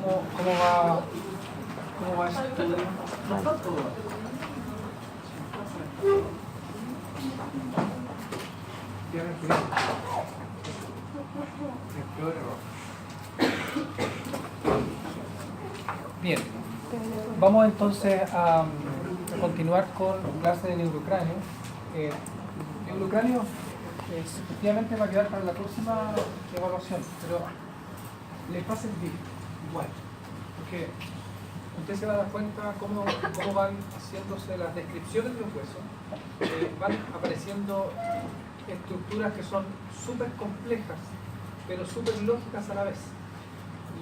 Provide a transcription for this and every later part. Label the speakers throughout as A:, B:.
A: ¿Cómo va ese estudio? Bien, vamos entonces a continuar con clase de neurocráneo. Neurocráneo efectivamente va a quedar para la próxima evaluación, pero les va a servir igual, porque usted se va a dar cuenta cómo van haciéndose las descripciones de los huesos, van apareciendo estructuras que son súper complejas, pero súper lógicas a la vez.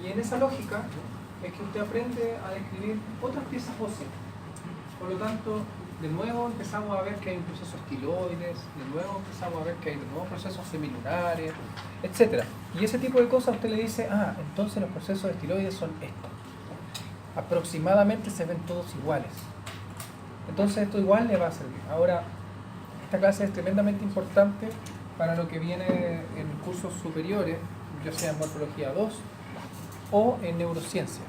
A: Y en esa lógica es que usted aprende a describir otras piezas óseas. Por lo tanto, de nuevo empezamos a ver que hay un proceso estiloides, de nuevo empezamos a ver que hay de nuevo procesos semilunarios, etc. Y ese tipo de cosas usted le dice, entonces los procesos estiloides son estos. Aproximadamente se ven todos iguales. Entonces esto igual le va a servir. Ahora, esta clase es tremendamente importante para lo que viene en cursos superiores, ya sea en morfología 2 o en neurociencias.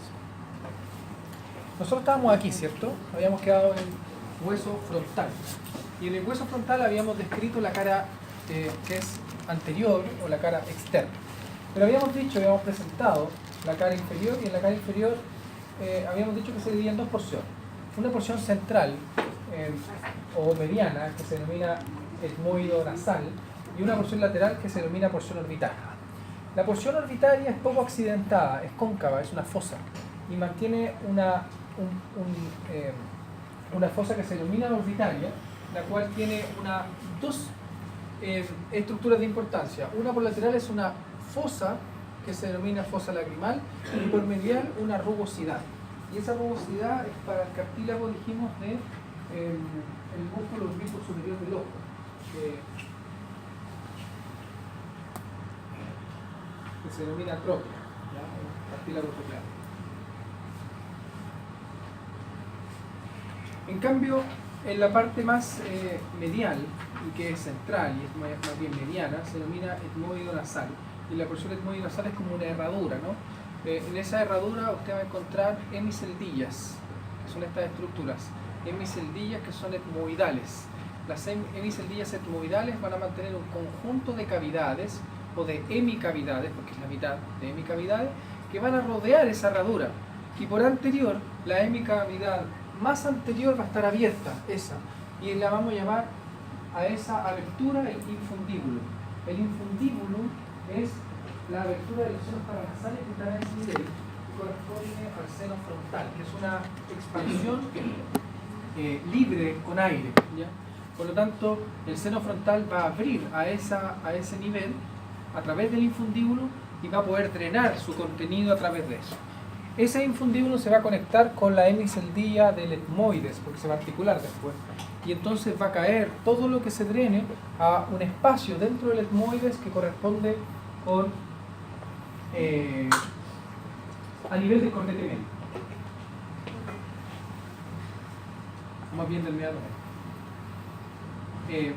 A: Nosotros estábamos aquí, ¿cierto? Habíamos quedado en hueso frontal. Y en el hueso frontal habíamos descrito la cara que es anterior o la cara externa. Pero habíamos presentado la cara inferior, y en la cara inferior habíamos dicho que se dividía en dos porciones. Una porción central o mediana, que se denomina etmoido nasal, y una porción lateral que se denomina porción orbitaria. La porción orbitaria es poco accidentada, es cóncava, es una fosa, y mantiene una fosa que se denomina orbitaria, la cual tiene dos estructuras de importancia. Una por lateral es una fosa que se denomina fosa lagrimal, y por medial una rugosidad. Y esa rugosidad es para el cartílago, dijimos, de el músculo oblicuo superior del ojo, que se denomina tróclea, cartílago troclear. En cambio, en la parte más medial, y que es central y es más bien mediana, se denomina etmoido nasal. Y la porción etmoido nasal es como una herradura, ¿no? En esa herradura usted va a encontrar hemiceldillas, que son estas estructuras. Hemiceldillas que son etmoidales. Las hemiceldillas etmoidales van a mantener un conjunto de cavidades, o de hemicavidades, porque es la mitad de hemicavidades, que van a rodear esa herradura. Y por anterior, la hemicavidad más anterior va a estar abierta, esa, y la vamos a llamar a esa abertura el infundíbulo. El infundíbulo es la abertura de los senos paranasales que están en ese nivel, y corresponde al seno frontal, que es una expansión libre con aire, ¿ya? Por lo tanto, el seno frontal va a abrir a ese nivel a través del infundíbulo, y va a poder drenar su contenido a través de eso. Ese infundíbulo se va a conectar con la hemiceldilla del etmoides, porque se va a articular después. Y entonces va a caer todo lo que se drene a un espacio dentro del etmoides que corresponde con a nivel del cortete medio. Más bien del meato medio.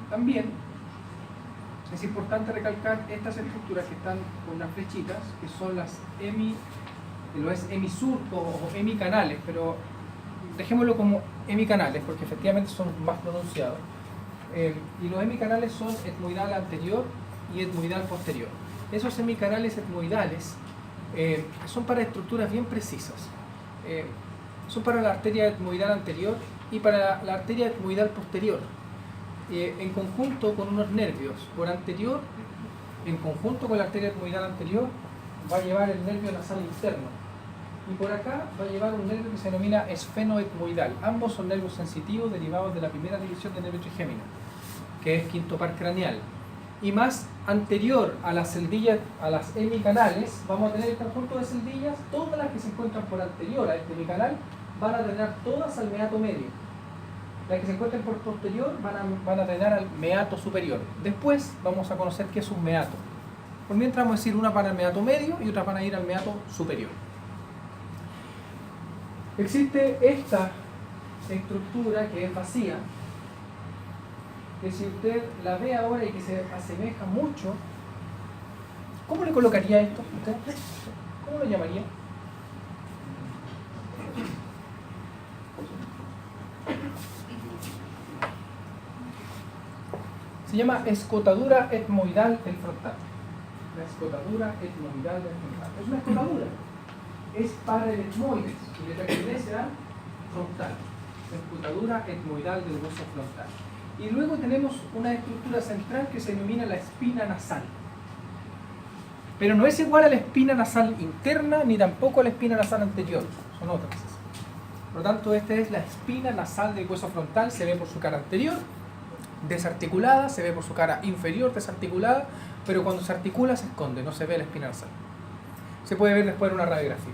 A: También es importante recalcar estas estructuras que están con unas flechitas, que son los hemisurcos o hemicanales, pero dejémoslo como hemicanales porque efectivamente son más pronunciados. Y los hemicanales son etmoidal anterior y etmoidal posterior. Esos hemicanales etmoidales son para estructuras bien precisas. Son para la arteria etmoidal anterior y para la arteria etmoidal posterior. En conjunto con unos nervios por anterior, en conjunto con la arteria etmoidal anterior, va a llevar el nervio nasal interno. Y por acá va a llevar un nervio que se denomina esfenoetmoidal. Ambos son nervios sensitivos derivados de la primera división del nervio trigémino, que es quinto par craneal. Y más anterior a las celdillas, a las hemicanales, vamos a tener el conjunto de celdillas, todas las que se encuentran por anterior a este hemicanal, van a tener todas al meato medio. Las que se encuentran por posterior van a drenar al meato superior. Después vamos a conocer qué es un meato. Por mientras vamos a decir, una para el meato medio y otras van a ir al meato superior. Existe esta estructura que es vacía, que si usted la ve ahora y que se asemeja mucho, ¿cómo le colocaría esto usted? ¿Cómo lo llamaría? Se llama escotadura etmoidal del frontal. La escotadura etmoidal del frontal. Es una escotadura. Es para el etmoides y le pertenece al frontal. La escotadura etmoidal del hueso frontal. Y luego tenemos una estructura central que se denomina la espina nasal. Pero no es igual a la espina nasal interna ni tampoco a la espina nasal anterior. Son otras. Por lo tanto, esta es la espina nasal del hueso frontal. Se ve por su cara anterior, desarticulada, se ve por su cara inferior, desarticulada, pero cuando se articula se esconde, no se ve la espina nasal. Se puede ver después en una radiografía.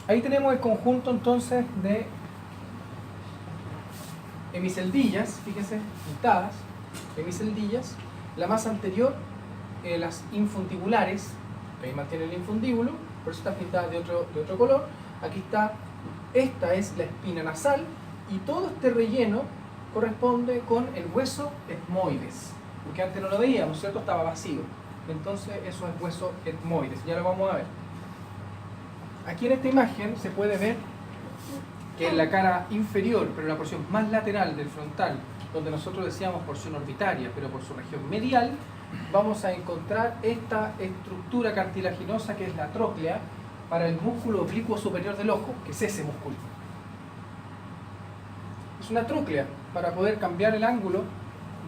A: Ahí tenemos el conjunto entonces de hemiceldillas, fíjense, pintadas, hemiceldillas. La más anterior, las infundibulares, ahí mantiene el infundíbulo, por eso está pintada de otro color. Aquí está, esta es la espina nasal y todo este relleno corresponde con el hueso etmoides, porque antes no lo veíamos, ¿cierto? Estaba vacío. Entonces eso es hueso etmoides, ya lo vamos a ver. Aquí en esta imagen se puede ver que en la cara inferior, pero en la porción más lateral del frontal, donde nosotros decíamos porción orbitaria, pero por su región medial, vamos a encontrar esta estructura cartilaginosa que es la tróclea para el músculo oblicuo superior del ojo, que es ese músculo. Es una tróclea para poder cambiar el ángulo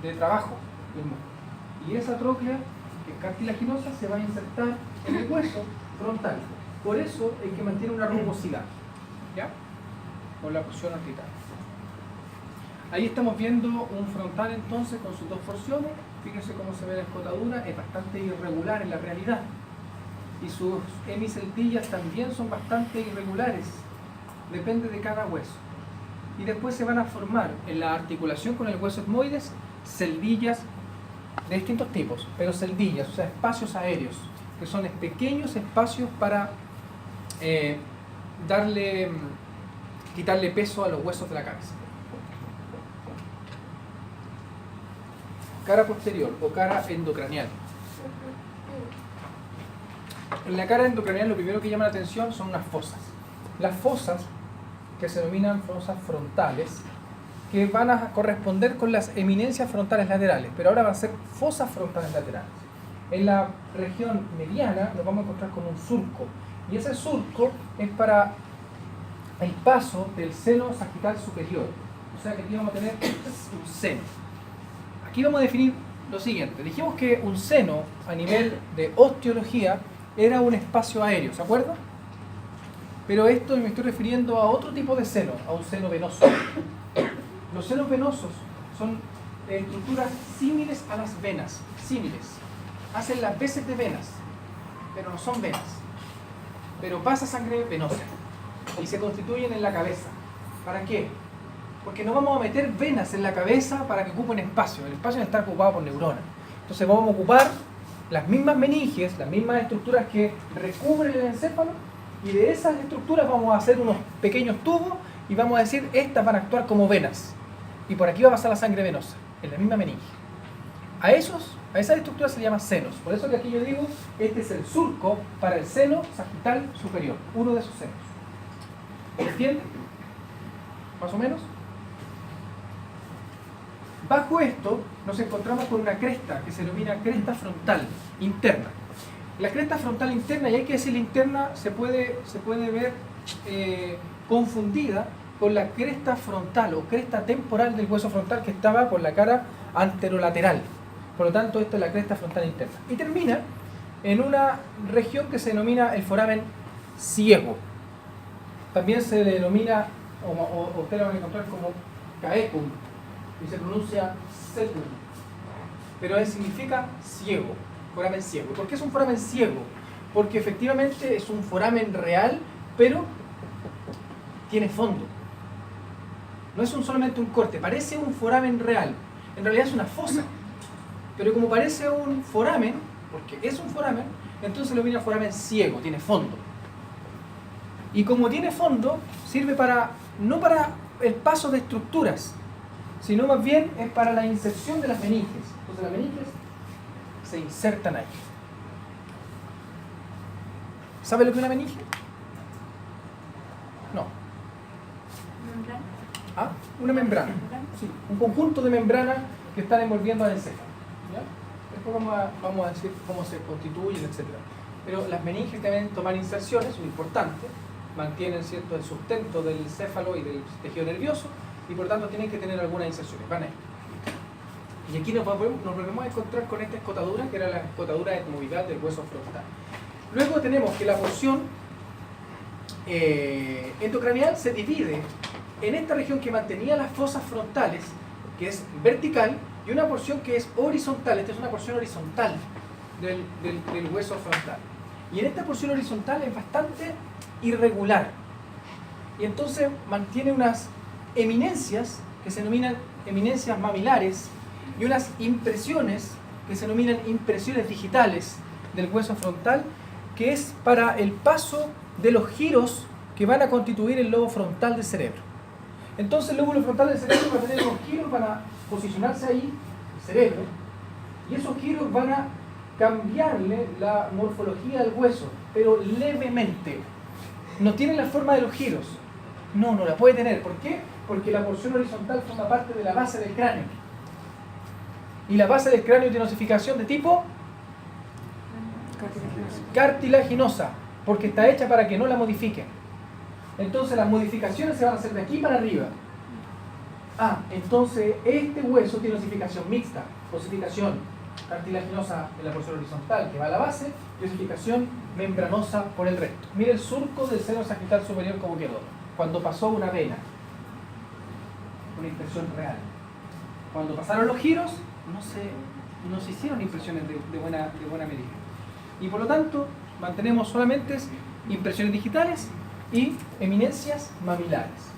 A: de trabajo del músculo. Y esa tróclea, que es cartilaginosa, se va a insertar en el hueso frontal. Por eso es que mantiene una rugosidad, ¿ya? Con la porción orbital. Ahí estamos viendo un frontal entonces con sus dos porciones. Fíjense cómo se ve la escotadura, es bastante irregular en la realidad. Y sus hemiceldillas también son bastante irregulares, depende de cada hueso. Y después se van a formar en la articulación con el hueso etmoides celdillas de distintos tipos, pero celdillas, o sea, espacios aéreos, que son pequeños espacios para quitarle peso a los huesos de la cabeza. Cara posterior o cara endocranial. En la cara endocranial lo primero que llama la atención son unas fosas. Las fosas, que se denominan fosas frontales, que van a corresponder con las eminencias frontales laterales, pero ahora van a ser fosas frontales laterales. En la región mediana nos vamos a encontrar con un surco, y ese surco es para el paso del seno sagital superior. O sea que aquí vamos a tener un seno. Aquí vamos a definir lo siguiente. Dijimos que un seno a nivel de osteología era un espacio aéreo, ¿se acuerdan? Pero esto me estoy refiriendo a otro tipo de seno, a un seno venoso. Los senos venosos son estructuras símiles a las venas, símiles. Hacen las veces de venas, pero no son venas. Pero pasa sangre venosa y se constituyen en la cabeza. ¿Para qué? Porque no vamos a meter venas en la cabeza para que ocupen espacio. El espacio está ocupado por neuronas. Entonces vamos a ocupar las mismas meninges, las mismas estructuras que recubren el encéfalo, y de esas estructuras vamos a hacer unos pequeños tubos y vamos a decir, estas van a actuar como venas. Y por aquí va a pasar la sangre venosa, en la misma meninge. A esas estructuras se llaman senos. Por eso que aquí yo digo, este es el surco para el seno sagital superior, uno de esos senos. ¿Se entiende? ¿Más o menos? Bajo esto nos encontramos con una cresta que se denomina cresta frontal interna. La cresta frontal interna, y hay que decir la interna, se puede ver confundida con la cresta frontal o cresta temporal del hueso frontal que estaba por la cara anterolateral. Por lo tanto, esta es la cresta frontal interna. Y termina en una región que se denomina el foramen ciego. También se denomina, o ustedes lo van a encontrar como caecum, y se pronuncia secum, pero significa ciego, foramen ciego. ¿Por qué es un foramen ciego? Porque efectivamente es un foramen real, pero tiene fondo. No es solamente un corte, parece un foramen real, en realidad es una fosa, pero como parece un foramen, porque es un foramen, entonces lo denomina foramen ciego, tiene fondo. Y como tiene fondo, sirve no para el paso de estructuras, sino más bien es para la inserción de las meninges. Entonces las meninges se insertan ahí. ¿Sabe lo que es una meninge? No.
B: ¿Membrana?
A: ¿Ah? Una membrana. Sí, un conjunto de membranas que están envolviendo al encéfalo. ¿Ya? Después vamos a decir cómo se constituyen, etc. Pero las meninges deben tomar inserciones, lo importante, mantienen cierto el sustento del encéfalo y del tejido nervioso, y por tanto tienen que tener algunas inserciones. Van ahí. Y aquí nos volvemos a encontrar con esta escotadura, que era la escotadura de movilidad del hueso frontal. Luego tenemos que la porción endocraneal se divide en esta región que mantenía las fosas frontales, que es vertical, y una porción que es horizontal. Esta es una porción horizontal del hueso frontal. Y en esta porción horizontal es bastante irregular. Y entonces mantiene unas eminencias que se denominan eminencias mamilares y unas impresiones que se denominan impresiones digitales del hueso frontal, que es para el paso de los giros que van a constituir el lobo frontal del cerebro. Entonces el lóbulo frontal del cerebro va a tener unos giros, van a posicionarse ahí, el cerebro, y esos giros van a cambiarle la morfología del hueso, pero levemente. No tiene la forma de los giros. No la puede tener. ¿Por qué? Porque la porción horizontal forma parte de la base del cráneo. Y la base del cráneo tiene osificación de tipo cartilaginosa, porque está hecha para que no la modifiquen. Entonces las modificaciones se van a hacer de aquí para arriba. Entonces este hueso tiene osificación mixta, osificación cartilaginosa en la porción horizontal que va a la base y osificación membranosa por el resto. Mire el surco del seno sagital superior como quedó, cuando pasó una vena, una impresión real. Cuando pasaron los giros, no se hicieron impresiones de buena medida. Y por lo tanto, mantenemos solamente impresiones digitales y eminencias mamilares.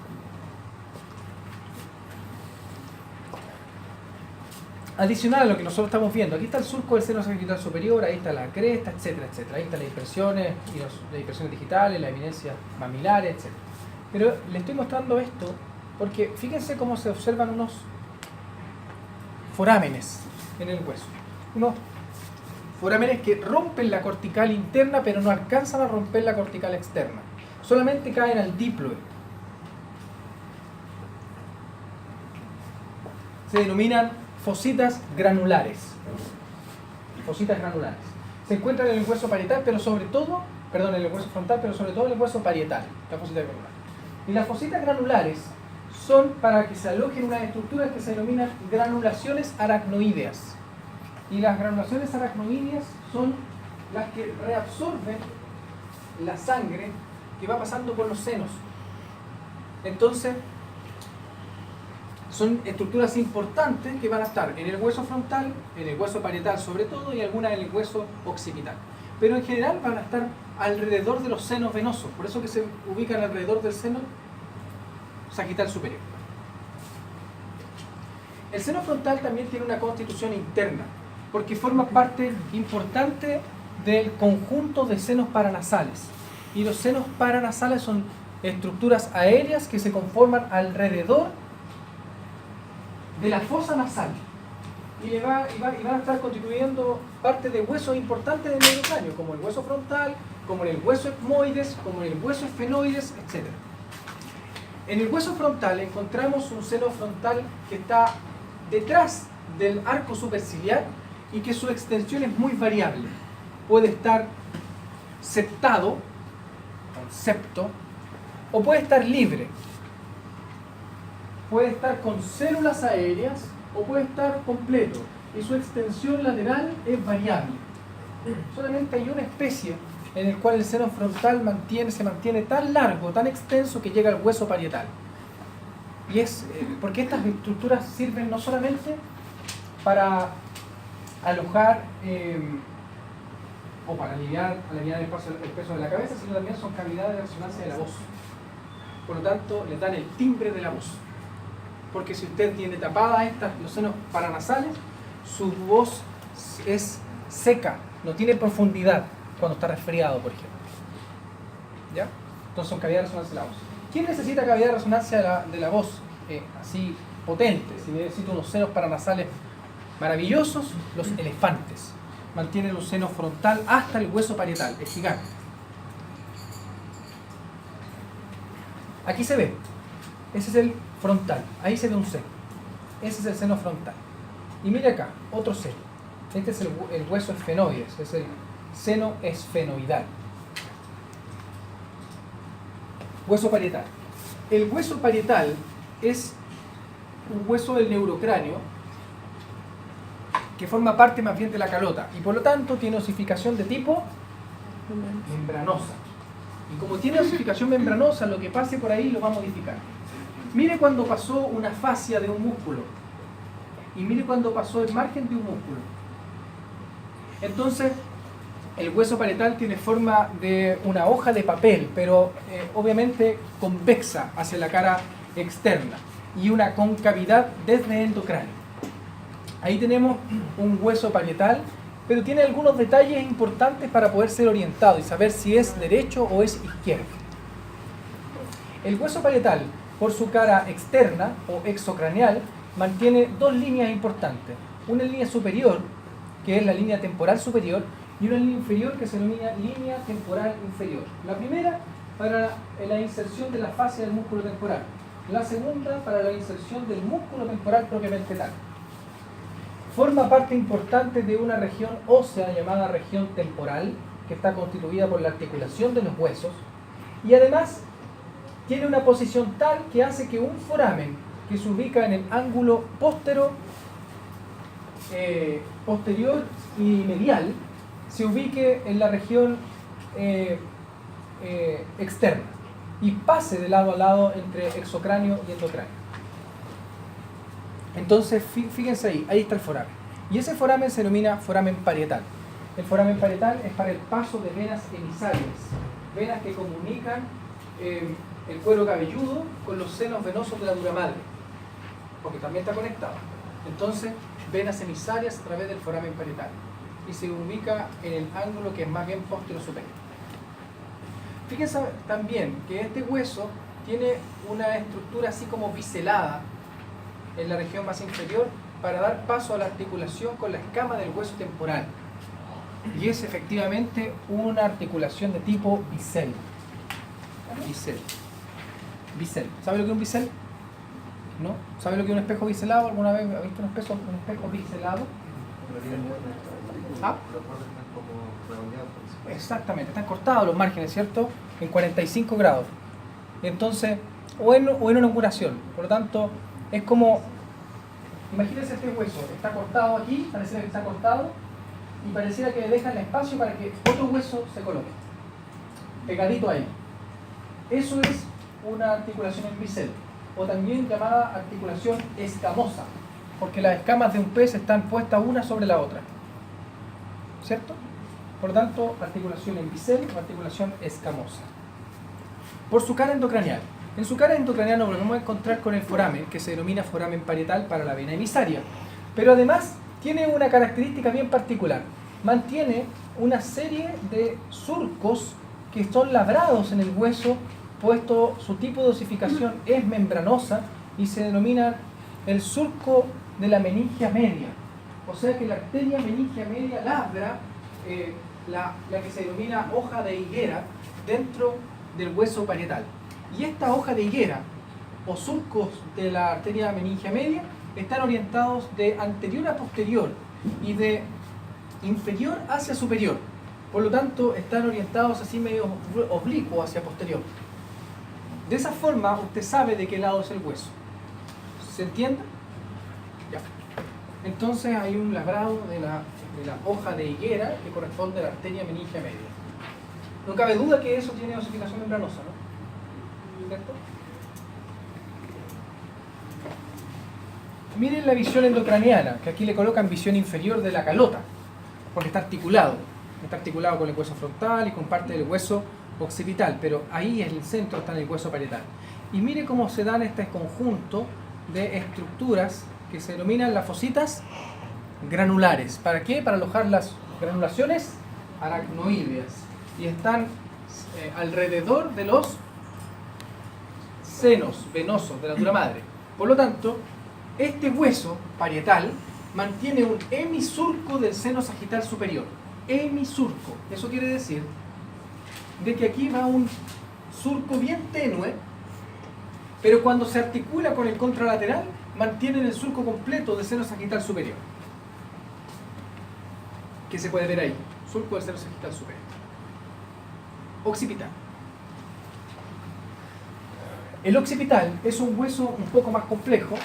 A: Adicional a lo que nosotros estamos viendo, aquí está el surco del seno sagital superior, ahí está la cresta, etcétera, etcétera. Ahí están las impresiones, las impresiones digitales, las eminencias mamilares, etcétera. Pero le estoy mostrando esto porque fíjense cómo se observan unos forámenes en el hueso. Unos forámenes que rompen la cortical interna, pero no alcanzan a romper la cortical externa. Solamente caen al díploe. Se denominan fositas granulares. Fositas granulares. Se encuentran en el hueso parietal, pero sobre todo, en el hueso frontal, pero sobre todo en el hueso parietal, la fosita granular. Y las fositas granulares son para que se alojen unas estructuras que se denominan granulaciones aracnoídeas. Y las granulaciones aracnoídeas son las que reabsorben la sangre que va pasando por los senos. Entonces, son estructuras importantes que van a estar en el hueso frontal, en el hueso parietal sobre todo, y algunas en el hueso occipital. Pero en general van a estar alrededor de los senos venosos, por eso que se ubican alrededor del seno sagital superior. El seno frontal también tiene una constitución interna, porque forma parte importante del conjunto de senos paranasales. Y los senos paranasales son estructuras aéreas que se conforman alrededor de la fosa nasal y van a estar constituyendo parte de huesos importantes del neurocráneo, como el hueso frontal, como en el hueso etmoides, como en el hueso esfenoides, etc. En el hueso frontal encontramos un seno frontal que está detrás del arco superciliar y que su extensión es muy variable. Puede estar septado, con septo, o puede estar libre. Puede estar con células aéreas o puede estar completo, y su extensión lateral es variable. Solamente hay una especie en el cual el seno frontal se mantiene tan largo, tan extenso, que llega al hueso parietal. Y es porque estas estructuras sirven no solamente para alojar o para aliviar el peso de la cabeza, sino también son cavidades de resonancia de la voz. Por lo tanto, le dan el timbre de la voz. Porque si usted tiene tapadas los senos paranasales, su voz es seca, no tiene profundidad cuando está resfriado, por ejemplo. ¿Ya? Entonces son cavidades de resonancia de la voz. ¿Quién necesita cavidad de resonancia de la voz así potente? Si necesita unos senos paranasales maravillosos, los elefantes. mantienen un seno frontal hasta el hueso parietal, es gigante. Aquí se ve, ese es el frontal, ahí se ve un seno, ese es el seno frontal. Y mire acá, otro seno, este es el hueso esfenoides, es el seno esfenoidal. Hueso parietal. El hueso parietal es un hueso del neurocráneo que forma parte más bien de la calota y por lo tanto tiene osificación de tipo membranosa. Y como tiene osificación membranosa, lo que pase por ahí lo va a modificar. Mire cuando pasó una fascia de un músculo y mire cuando pasó el margen de un músculo. Entonces, el hueso parietal tiene forma de una hoja de papel, pero obviamente convexa hacia la cara externa y una concavidad desde el endocráneo. Ahí tenemos un hueso parietal, pero tiene algunos detalles importantes para poder ser orientado y saber si es derecho o es izquierdo. El hueso parietal, por su cara externa o exocraneal, mantiene dos líneas importantes. Una línea superior, que es la línea temporal superior, y una línea inferior que se denomina línea temporal inferior. La primera para la inserción de la fascia del músculo temporal. La segunda para la inserción del músculo temporal propiamente tal. Forma parte importante de una región ósea llamada región temporal, que está constituida por la articulación de los huesos, y además tiene una posición tal que hace que un foramen que se ubica en el ángulo posterior y medial se ubique en la región externa y pase de lado a lado entre exocráneo y endocráneo. Entonces, fíjense ahí está el foramen. Y ese foramen se denomina foramen parietal. El foramen parietal es para el paso de venas emisarias, venas que comunican el cuero cabelludo con los senos venosos de la dura madre, porque también está conectado. Entonces, venas emisarias a través del foramen parietal. Y se ubica en el ángulo que es más bien posterior-superior. Fíjense también que este hueso tiene una estructura así como biselada en la región más inferior para dar paso a la articulación con la escama del hueso temporal. Y es efectivamente una articulación de tipo bisel. Bisel. Bisel. ¿Sabe lo que es un bisel? ¿No? ¿Sabe lo que es un espejo biselado? ¿Alguna vez ha visto un espejo biselado? ¿Ah? Exactamente, están cortados los márgenes, ¿cierto? En 45 grados. Entonces, o en una angulación. Por lo tanto, es como, imagínense este hueso, está cortado aquí, pareciera que está cortado, y pareciera que le dejan el espacio para que otro hueso se coloque, pegadito ahí. Eso es una articulación en bisel, o también llamada articulación escamosa, porque las escamas de un pez están puestas una sobre la otra, ¿cierto? Por lo tanto, articulación en bisel o articulación escamosa. Por su cara endocranial. En su cara endocranial nos volvemos a encontrar con el foramen, que se denomina foramen parietal para la vena emisaria. Pero además tiene una característica bien particular. Mantiene una serie de surcos que son labrados en el hueso, puesto su tipo de osificación es membranosa y se denomina el surco de la meningia media. O sea que la arteria meningia media labra la que se denomina hoja de higuera dentro del hueso parietal. Y esta hoja de higuera o surcos de la arteria meningia media están orientados de anterior a posterior y de inferior hacia superior. Por lo tanto, están orientados así medio oblicuo hacia posterior. De esa forma, usted sabe de qué lado es el hueso. ¿Se entiende? Ya. Entonces hay un labrado de la hoja de higuera que corresponde a la arteria meningia media. No cabe duda que eso tiene osificación membranosa, ¿no? ¿Cierto? Miren la visión endocraniana, que aquí le colocan visión inferior de la calota, porque está articulado con el hueso frontal y con parte del hueso occipital, pero ahí en el centro está en el hueso parietal. Y mire cómo se dan este conjunto de estructuras que se denominan las fositas granulares. ¿Para qué? Para alojar las granulaciones aracnoideas. Y están alrededor de los senos venosos de la dura madre. Por lo tanto, este hueso parietal mantiene un hemisurco del seno sagital superior. Hemisurco. Eso quiere decir de que aquí va un surco bien tenue, pero cuando se articula con el contralateral, mantienen el surco completo del seno sagital superior. Que se puede ver ahí. Surco del seno sagital superior. Occipital. El occipital es un hueso un poco más complejo.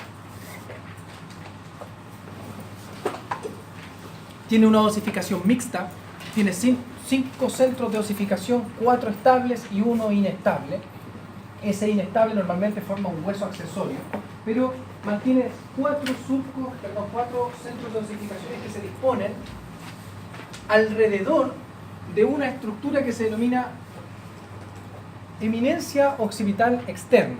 A: Tiene una osificación mixta. Tiene 5 centros de osificación, 4 estables y 1 inestable. Ese inestable normalmente forma un hueso accesorio, pero mantiene 4 centros de osificaciones que se disponen alrededor de una estructura que se denomina eminencia occipital externa,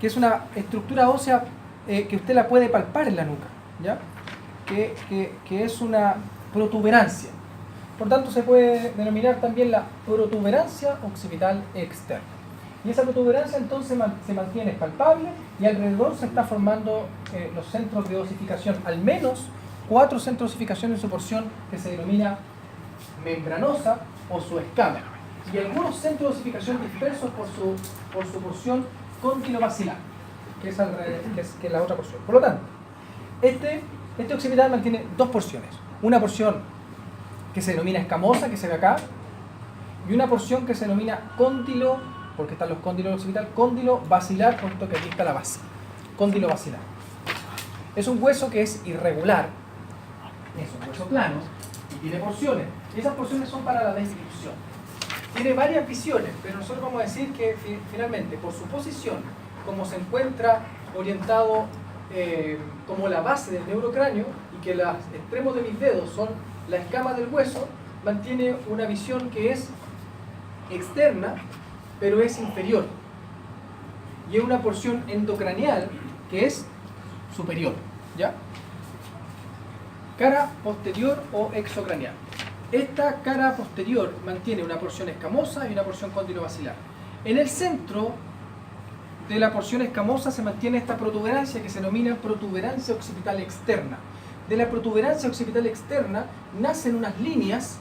A: que es una estructura ósea que usted la puede palpar en la nuca, ¿ya? Que es una protuberancia. Por tanto, se puede denominar también la protuberancia occipital externa. Y esa protuberancia entonces se mantiene palpable y alrededor se está formando los centros de osificación, al menos 4 centros de osificación en su porción que se denomina membranosa o su escama. Y algunos centros de osificación dispersos por su porción cóndilo-basilar, que es la otra porción. Por lo tanto, este occipital mantiene 2 porciones. Una porción que se denomina escamosa, que se ve acá, y una porción que se denomina cóndilo, porque están los cóndilos occipital, cóndilo basilar, puesto que aquí está la base. Cóndilo basilar. Es un hueso que es irregular, es un hueso plano, y tiene porciones. Y esas porciones son para la descripción. Tiene varias visiones, pero nosotros vamos a decir que finalmente, por su posición, como se encuentra orientado como la base del neurocráneo, y que los extremos de mis dedos son la escama del hueso, mantiene una visión que es externa, pero es inferior. Y es una porción endocraneal que es superior, ¿ya? Cara posterior o exocraneal. Esta cara posterior mantiene una porción escamosa y una porción cóndilo-basilar. En el centro de la porción escamosa se mantiene esta protuberancia que se denomina protuberancia occipital externa. De la protuberancia occipital externa nacen unas líneas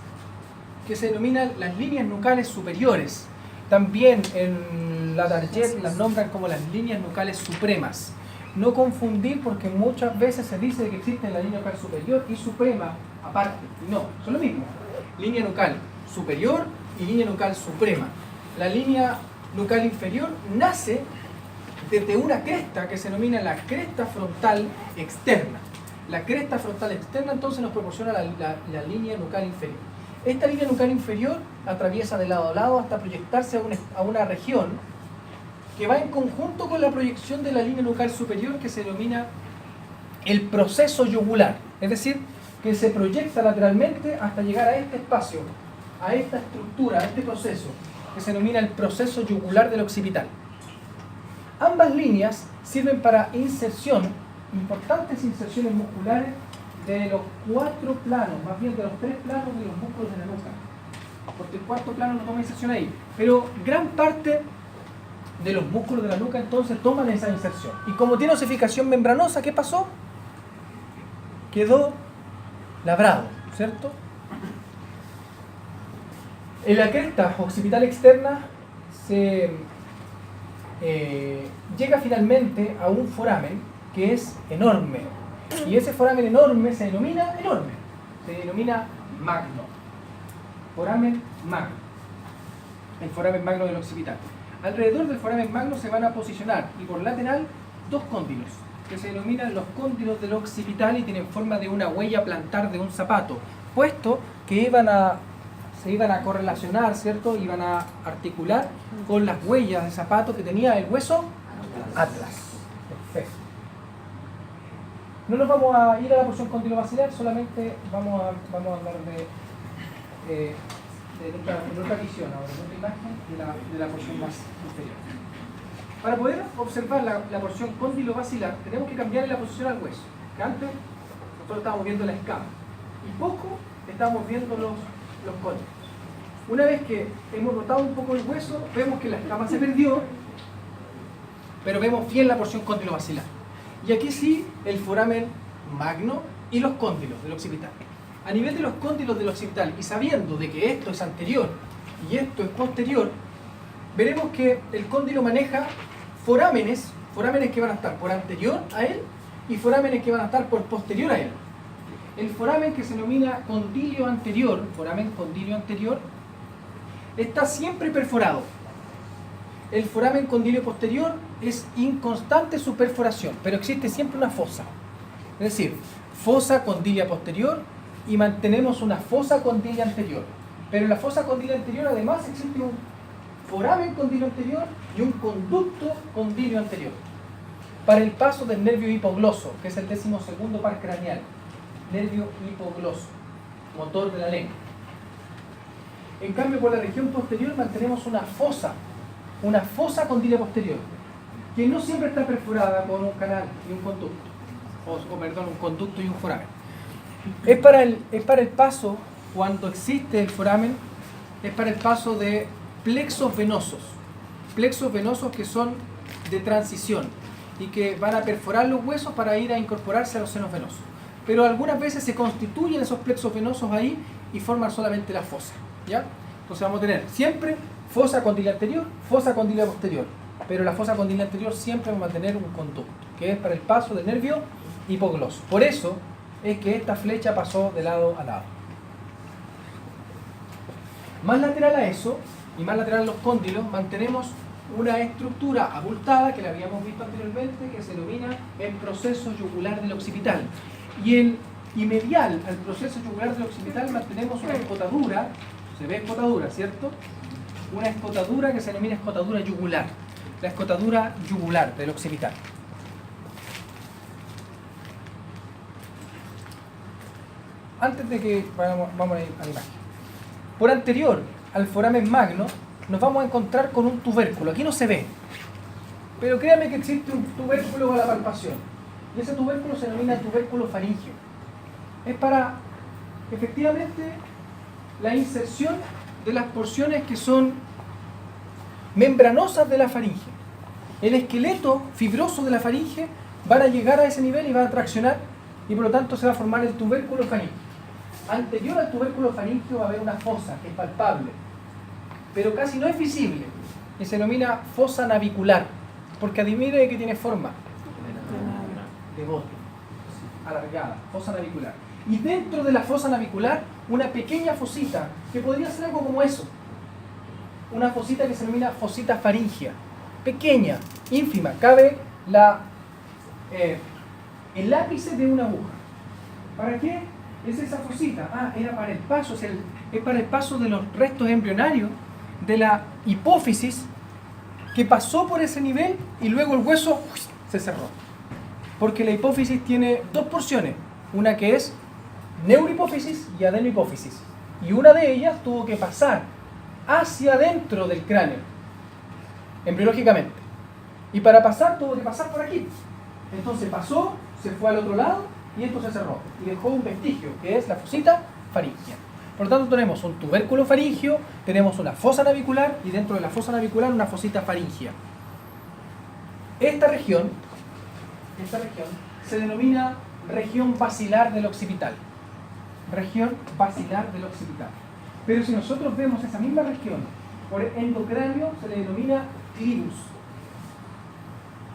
A: que se denominan las líneas nucales superiores. También en la Target las nombran como las líneas nucales supremas. No confundir, porque muchas veces se dice que existe la línea nucal superior y suprema aparte. No, son lo mismo. Línea nucal superior y línea nucal suprema. La línea nucal inferior nace desde una cresta que se denomina la cresta frontal externa. La cresta frontal externa entonces nos proporciona la línea nucal inferior. Esta línea nucal inferior atraviesa de lado a lado hasta proyectarse a una región que va en conjunto con la proyección de la línea nucal superior, que se denomina el proceso yugular. Es decir, que se proyecta lateralmente hasta llegar a este espacio, a esta estructura, a este proceso, que se denomina el proceso yugular del occipital. Ambas líneas sirven para inserción, importantes inserciones musculares de los 4 planos, más bien de los 3 planos de los músculos de la nuca, porque el 4º plano no toma inserción ahí, pero gran parte de los músculos de la nuca entonces toman esa inserción. Y como tiene osificación membranosa, ¿qué pasó? Quedó labrado, ¿cierto? En la cresta occipital externa se llega finalmente a un foramen que es enorme. Y ese foramen enorme se denomina magno. Foramen magno. El foramen magno del occipital. Alrededor del foramen magno se van a posicionar, y por lateral, 2 cóndilos, que se denominan los cóndilos del occipital y tienen forma de una huella plantar de un zapato, puesto que se iban a correlacionar, ¿cierto? Iban a articular con las huellas de zapato que tenía el hueso atlas. Perfecto. No nos vamos a ir a la porción cóndilo-basilar, solamente vamos a hablar de nuestra visión ahora, de nuestra imagen de la porción más inferior. Para poder observar la porción cóndilo-basilar, tenemos que cambiar la posición al hueso. Que antes nosotros estábamos viendo la escama y poco estábamos viendo los cóndilos. Una vez que hemos rotado un poco el hueso, vemos que la escama se perdió, pero vemos bien la porción cóndilo-basilar. Y aquí sí, el foramen magno y los cóndilos del occipital. A nivel de los cóndilos del occipital y sabiendo de que esto es anterior y esto es posterior, veremos que el cóndilo maneja forámenes que van a estar por anterior a él y forámenes que van a estar por posterior a él. El foramen que se denomina condilio anterior, foramen condilio anterior, está siempre perforado. El foramen condilio posterior es inconstante su perforación, pero existe siempre una fosa. Es decir, fosa condilia posterior y mantenemos una fosa condilia anterior. Pero en la fosa condilia anterior además existe un foramen condilio anterior y un conducto condilio anterior. Para el paso del nervio hipogloso, que es el 12º par craneal, nervio hipogloso, motor de la lengua. En cambio, por la región posterior mantenemos una fosa condilia posterior, que no siempre está perforada con un canal y un conducto, un conducto y un foramen. Es para el paso, cuando existe el foramen, es para el paso de plexos venosos que son de transición y que van a perforar los huesos para ir a incorporarse a los senos venosos. Pero algunas veces se constituyen esos plexos venosos ahí y forman solamente la fosa, ¿ya? Entonces vamos a tener siempre fosa condilia anterior, fosa condilia posterior, pero la fosa condilia anterior siempre va a tener un conducto, que es para el paso del nervio hipogloso. Por eso es que esta flecha pasó de lado a lado. Más lateral a eso, y más lateral a los cóndilos, mantenemos una estructura abultada que la habíamos visto anteriormente, que se denomina el proceso yugular del occipital. Y medial al proceso yugular del occipital mantenemos una escotadura, se ve escotadura, ¿cierto? Una escotadura que se denomina escotadura yugular, la escotadura yugular del occipital. Antes de que vamos a la imagen. Por anterior al foramen magno nos vamos a encontrar con un tubérculo. Aquí no se ve, pero créanme que existe un tubérculo a la palpación. Y ese tubérculo se denomina tubérculo faríngeo. Es para, efectivamente, la inserción de las porciones que son membranosas de la faringe. El esqueleto fibroso de la faringe van a llegar a ese nivel y van a traccionar, y por lo tanto se va a formar el tubérculo faríngeo. Anterior al tubérculo faríngeo va a haber una fosa que es palpable, pero casi no es visible, y se denomina fosa navicular, porque adivine que tiene forma de bote, alargada, fosa navicular. Y dentro de la fosa navicular, una pequeña fosita, que podría ser algo como eso, una fosita que se denomina fosita faríngea, pequeña, ínfima, cabe el ápice de una aguja. ¿Para qué es esa fosita? Era para el paso, es para el paso de los restos embrionarios de la hipófisis que pasó por ese nivel y luego el hueso se cerró. Porque la hipófisis tiene dos porciones, una que es neurohipófisis y adenohipófisis. Y una de ellas tuvo que pasar hacia adentro del cráneo, embriológicamente. Y para pasar tuvo que pasar por aquí. Entonces pasó, se fue al otro lado y esto se cerró. Y dejó un vestigio, que es la fosita faríngea. Por lo tanto tenemos un tubérculo faríngeo, tenemos una fosa navicular y dentro de la fosa navicular una fosita faríngea. Esta región se denomina región basilar del occipital. Región basilar del occipital. Pero si nosotros vemos esa misma región por endocráneo, se le denomina clivus.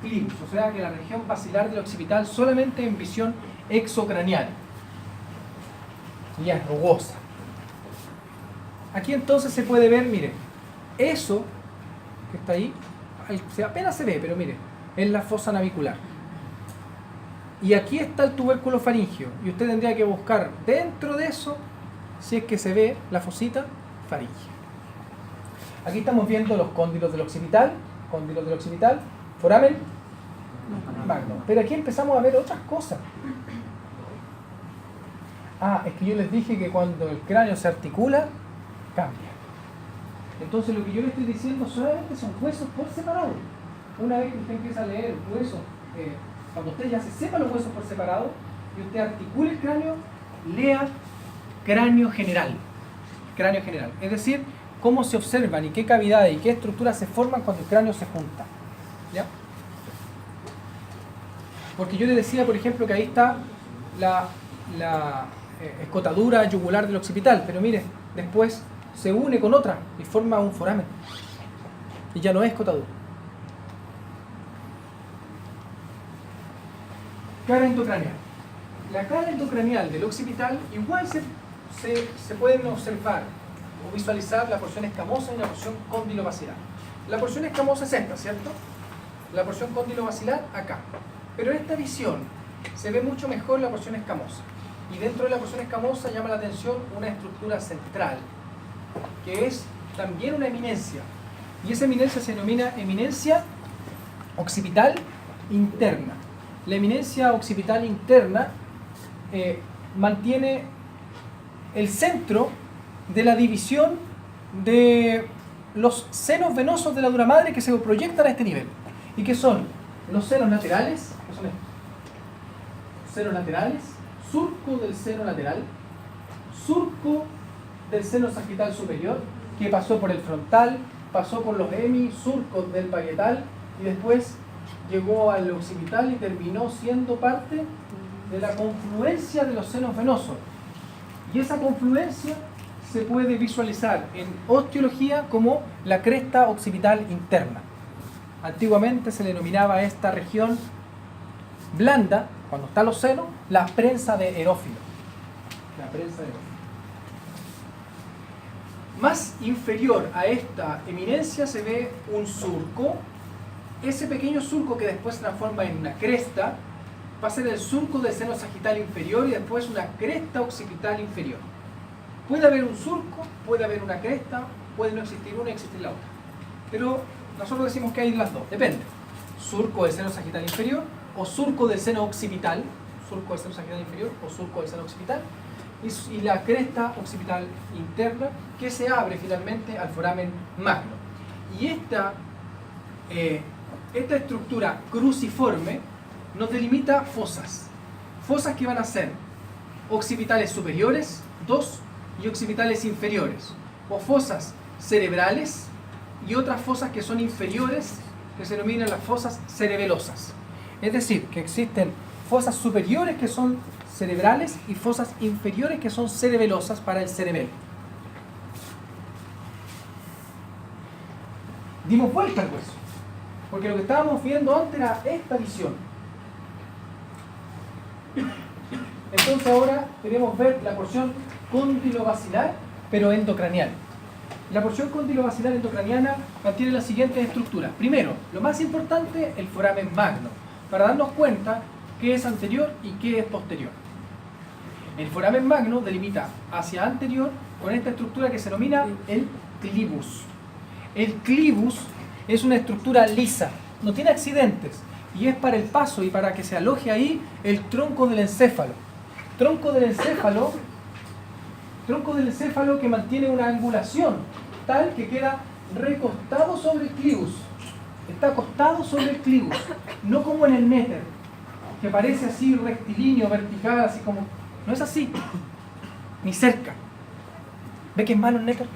A: Clivus, o sea que la región basilar del occipital solamente en visión exocranial. Y es rugosa. Aquí entonces se puede ver, miren, eso que está ahí, apenas se ve, pero miren, es la fosa navicular. Y aquí está el tubérculo faríngeo. Y usted tendría que buscar dentro de eso, si es que se ve la fosita faríngea. Aquí estamos viendo los cóndilos del occipital, foramen magno. Pero aquí empezamos a ver otras cosas. Es que yo les dije que cuando el cráneo se articula, cambia. Entonces lo que yo le estoy diciendo solamente son huesos por separado. Una vez que usted empieza a leer huesos, cuando usted ya se sepa los huesos por separado y usted articule el cráneo, lea cráneo general. Cráneo general. Es decir, cómo se observan y qué cavidades y qué estructuras se forman cuando el cráneo se junta. ¿Ya? Porque yo le decía, por ejemplo, que ahí está la escotadura yugular del occipital, pero mire, después se une con otra y forma un foramen. Y ya no es escotadura. Cara endocraneal. La cara endocraneal del occipital igual se pueden observar o visualizar la porción escamosa y la porción cóndilo-basilar. La porción escamosa es esta, ¿cierto? La porción cóndilo-basilar acá. Pero en esta visión se ve mucho mejor la porción escamosa. Y dentro de la porción escamosa llama la atención una estructura central, que es también una eminencia. Y esa eminencia se denomina eminencia occipital interna. La eminencia occipital interna mantiene el centro de la división de los senos venosos de la dura madre que se proyectan a este nivel. ¿Y que son? Los senos laterales, ¿qué son estos? Senos laterales, surco del seno lateral, surco del seno sagital superior, que pasó por el frontal, pasó por los hemisurcos del parietal y después llegó al occipital y terminó siendo parte de la confluencia de los senos venosos. Y esa confluencia se puede visualizar en osteología como la cresta occipital interna. Antiguamente se le denominaba a esta región blanda, cuando están los senos, la prensa de Erófilo. La prensa de Erófilo. Más inferior a esta eminencia se ve un surco. Ese pequeño surco que después se transforma en una cresta va a ser el surco del seno sagital inferior y después una cresta occipital inferior. Puede haber un surco, puede haber una cresta, puede no existir una y existir la otra. Pero nosotros decimos que hay las dos, depende. Surco del seno sagital inferior o surco del seno occipital, surco del seno sagital inferior o surco del seno occipital, y la cresta occipital interna que se abre finalmente al foramen magno. Y esta estructura cruciforme nos delimita fosas. Fosas que van a ser occipitales superiores, 2, y occipitales inferiores. O fosas cerebrales y otras fosas que son inferiores, que se denominan las fosas cerebelosas. Es decir, que existen fosas superiores que son cerebrales y fosas inferiores que son cerebelosas para el cerebelo. Dimos vuelta al hueso, porque lo que estábamos viendo antes era esta visión. Entonces ahora queremos ver la porción cóndilo-basilar, pero endocranial. La porción cóndilo-basilar endocraniana mantiene las siguientes estructuras. Primero, lo más importante, el foramen magno, para darnos cuenta qué es anterior y qué es posterior. El foramen magno delimita hacia anterior con esta estructura que se denomina el clivus. El clivus es una estructura lisa, no tiene accidentes y es para el paso y para que se aloje ahí el tronco del encéfalo. Tronco del encéfalo que mantiene una angulación tal que queda recostado sobre el clivus. Está acostado sobre el clivus, no como en el néter, que parece así rectilíneo, vertical, así como... No es así, ni cerca. ¿Ve que es malo el néter?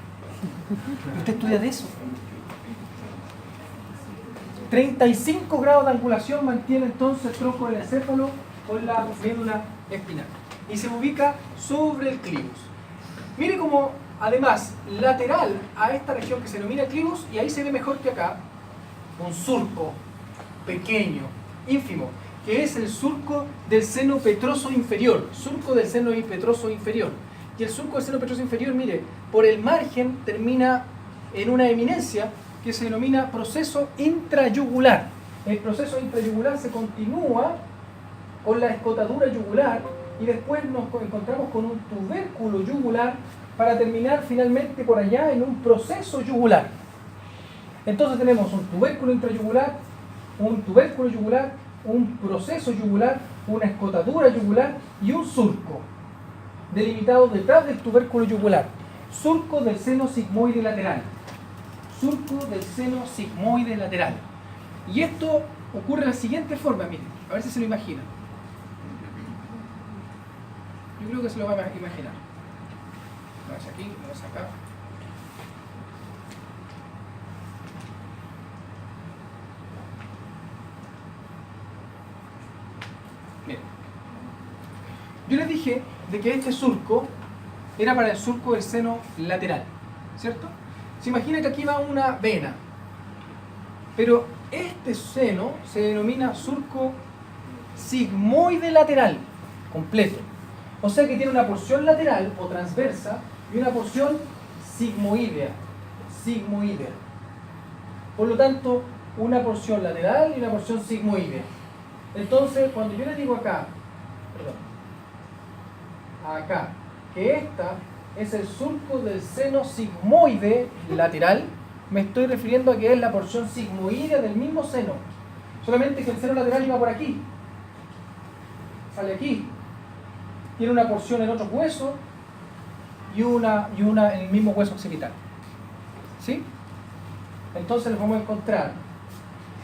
A: ¿Usted estudia de eso? 35 grados de angulación mantiene entonces el tronco del encéfalo con la médula espinal. Y se ubica sobre el clivus. Mire como, además, lateral a esta región que se denomina clivus, y ahí se ve mejor que acá, un surco pequeño, ínfimo, que es el surco del seno petroso inferior, surco del seno petroso inferior. Y el surco del seno petroso inferior, mire, por el margen termina en una eminencia que se denomina proceso intrayugular. El proceso intrayugular se continúa con la escotadura yugular y después nos encontramos con un tubérculo yugular para terminar finalmente por allá en un proceso yugular. Entonces tenemos un tubérculo intrayugular, un tubérculo yugular, un proceso yugular, una escotadura yugular y un surco delimitado detrás del tubérculo yugular. Surco del seno sigmoide lateral. Surco del seno sigmoide lateral. Y esto ocurre de la siguiente forma, miren, a ver si se lo imaginan. Yo creo que se lo van a imaginar. Lo ves aquí, lo ves acá. Miren. Yo les dije de que este surco era para el surco del seno lateral, ¿cierto? Se imagina que aquí va una vena, pero este seno se denomina surco sigmoide lateral completo. O sea que tiene una porción lateral o transversa y una porción sigmoidea. Por lo tanto, una porción lateral y una porción sigmoidea. Entonces, cuando yo le digo acá, que esta es el surco del seno sigmoide lateral, me estoy refiriendo a que es la porción sigmoidea del mismo seno. Solamente que el seno lateral iba por aquí. Sale aquí. Tiene una porción en otro hueso y una en el mismo hueso occipital. ¿Sí? Entonces nos vamos a encontrar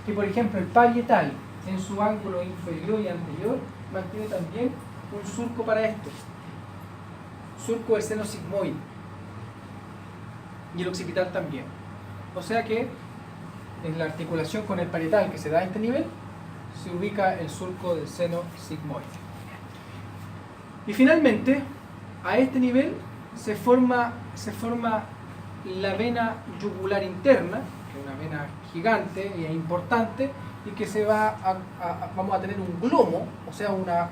A: que, por ejemplo, el parietal en su ángulo inferior y anterior mantiene también un surco para esto. Surco del seno sigmoide. Y el occipital también. O sea que en la articulación con el parietal que se da a este nivel, se ubica el surco del seno sigmoide. Y finalmente, a este nivel se forma la vena yugular interna, que es una vena gigante e importante, y que vamos a tener un glomo, o sea, una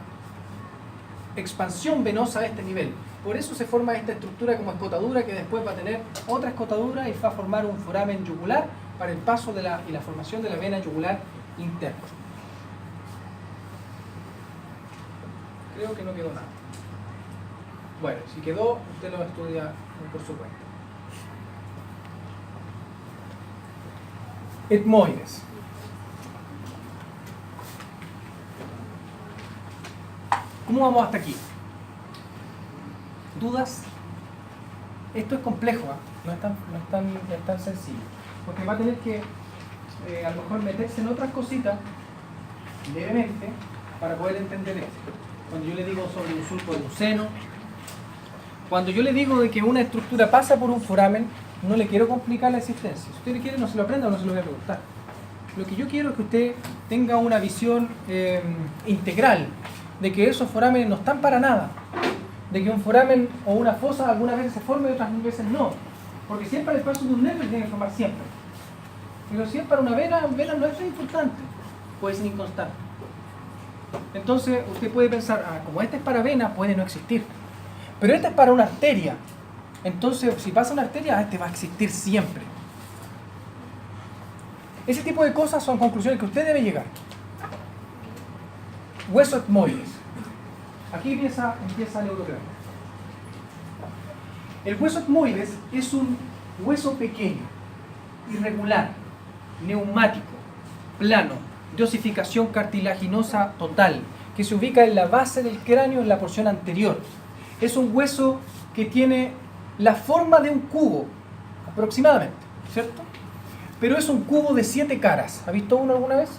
A: expansión venosa a este nivel. Por eso se forma esta estructura como escotadura, que después va a tener otra escotadura y va a formar un foramen yugular para el paso y la formación de la vena yugular interna. Creo que no quedó nada. Bueno, si quedó, usted lo estudia por su cuenta. Etmoides. ¿Cómo vamos hasta aquí? ¿Dudas? Esto es complejo, ¿eh? No es tan sencillo. Porque va a tener que a lo mejor meterse en otras cositas levemente para poder entender esto. Cuando yo le digo sobre un surco de un seno, cuando yo le digo de que una estructura pasa por un foramen, no le quiero complicar la existencia. Si usted quiere, no se lo aprenda o no se lo voy a preguntar. Lo que yo quiero es que usted tenga una visión integral de que esos forámenes no están para nada, de que un foramen o una fosa algunas veces se forma y otras veces no, porque siempre al paso de un nervio tiene que formar siempre, pero si es para una vena no es tan importante, puede ser inconstante. Entonces usted puede pensar, como este es para vena, puede no existir, pero este es para una arteria, entonces si pasa una arteria, este va a existir siempre. Ese tipo de cosas son conclusiones que usted debe llegar. Hueso etmoides. Aquí empieza el neurocráneo. El hueso etmoides es un hueso pequeño, irregular, neumático, plano, de osificación cartilaginosa total, que se ubica en la base del cráneo en la porción anterior. Es un hueso que tiene la forma de un cubo, aproximadamente, ¿cierto? Pero es un cubo de 7 caras. ¿Ha visto uno alguna vez?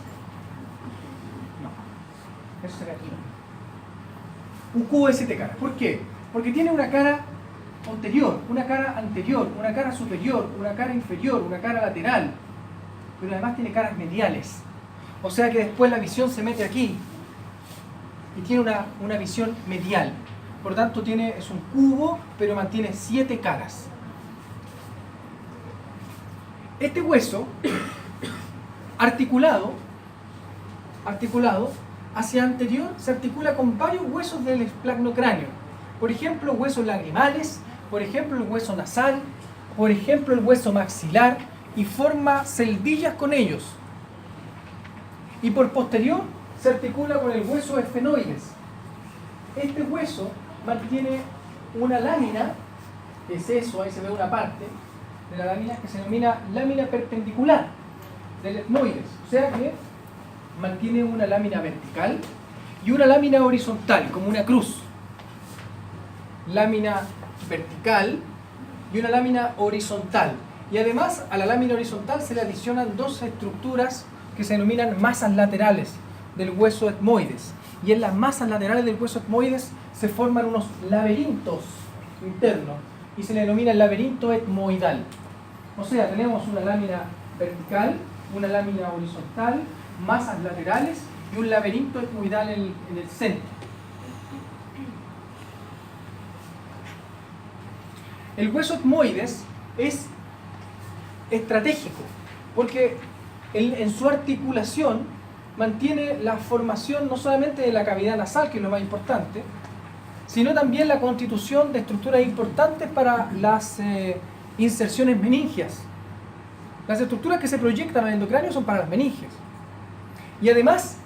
A: No. Eso sería aquí. Un cubo de 7 caras. ¿Por qué? Porque tiene una cara posterior, una cara anterior, una cara superior, una cara inferior, una cara lateral. Pero además tiene caras mediales. O sea que después la visión se mete aquí. Y tiene una visión medial. Por lo tanto es un cubo, pero mantiene 7 caras. Este hueso, articulado hacia anterior, se articula con varios huesos del esplagmocráneo. Por ejemplo, huesos lagrimales, por ejemplo, el hueso nasal, por ejemplo, el hueso maxilar, y forma celdillas con ellos. Y por posterior, se articula con el hueso esfenoides. Este hueso mantiene una lámina, que es eso, ahí se ve una parte de la lámina que se denomina lámina perpendicular del etmoides, o sea que mantiene una lámina vertical y una lámina horizontal, como una cruz. Lámina vertical y una lámina horizontal. Y además a la lámina horizontal se le adicionan 2 estructuras que se denominan masas laterales del hueso etmoides. Y en las masas laterales del hueso etmoides se forman unos laberintos internos y se le denomina el laberinto etmoidal. O sea, tenemos una lámina vertical, una lámina horizontal, masas laterales y un laberinto etmoidal en el centro. El hueso etmoides es estratégico porque en su articulación mantiene la formación no solamente de la cavidad nasal, que es lo más importante, sino también la constitución de estructuras importantes para las inserciones meningias. Las estructuras que se proyectan al endocráneo son para las meningias. Y además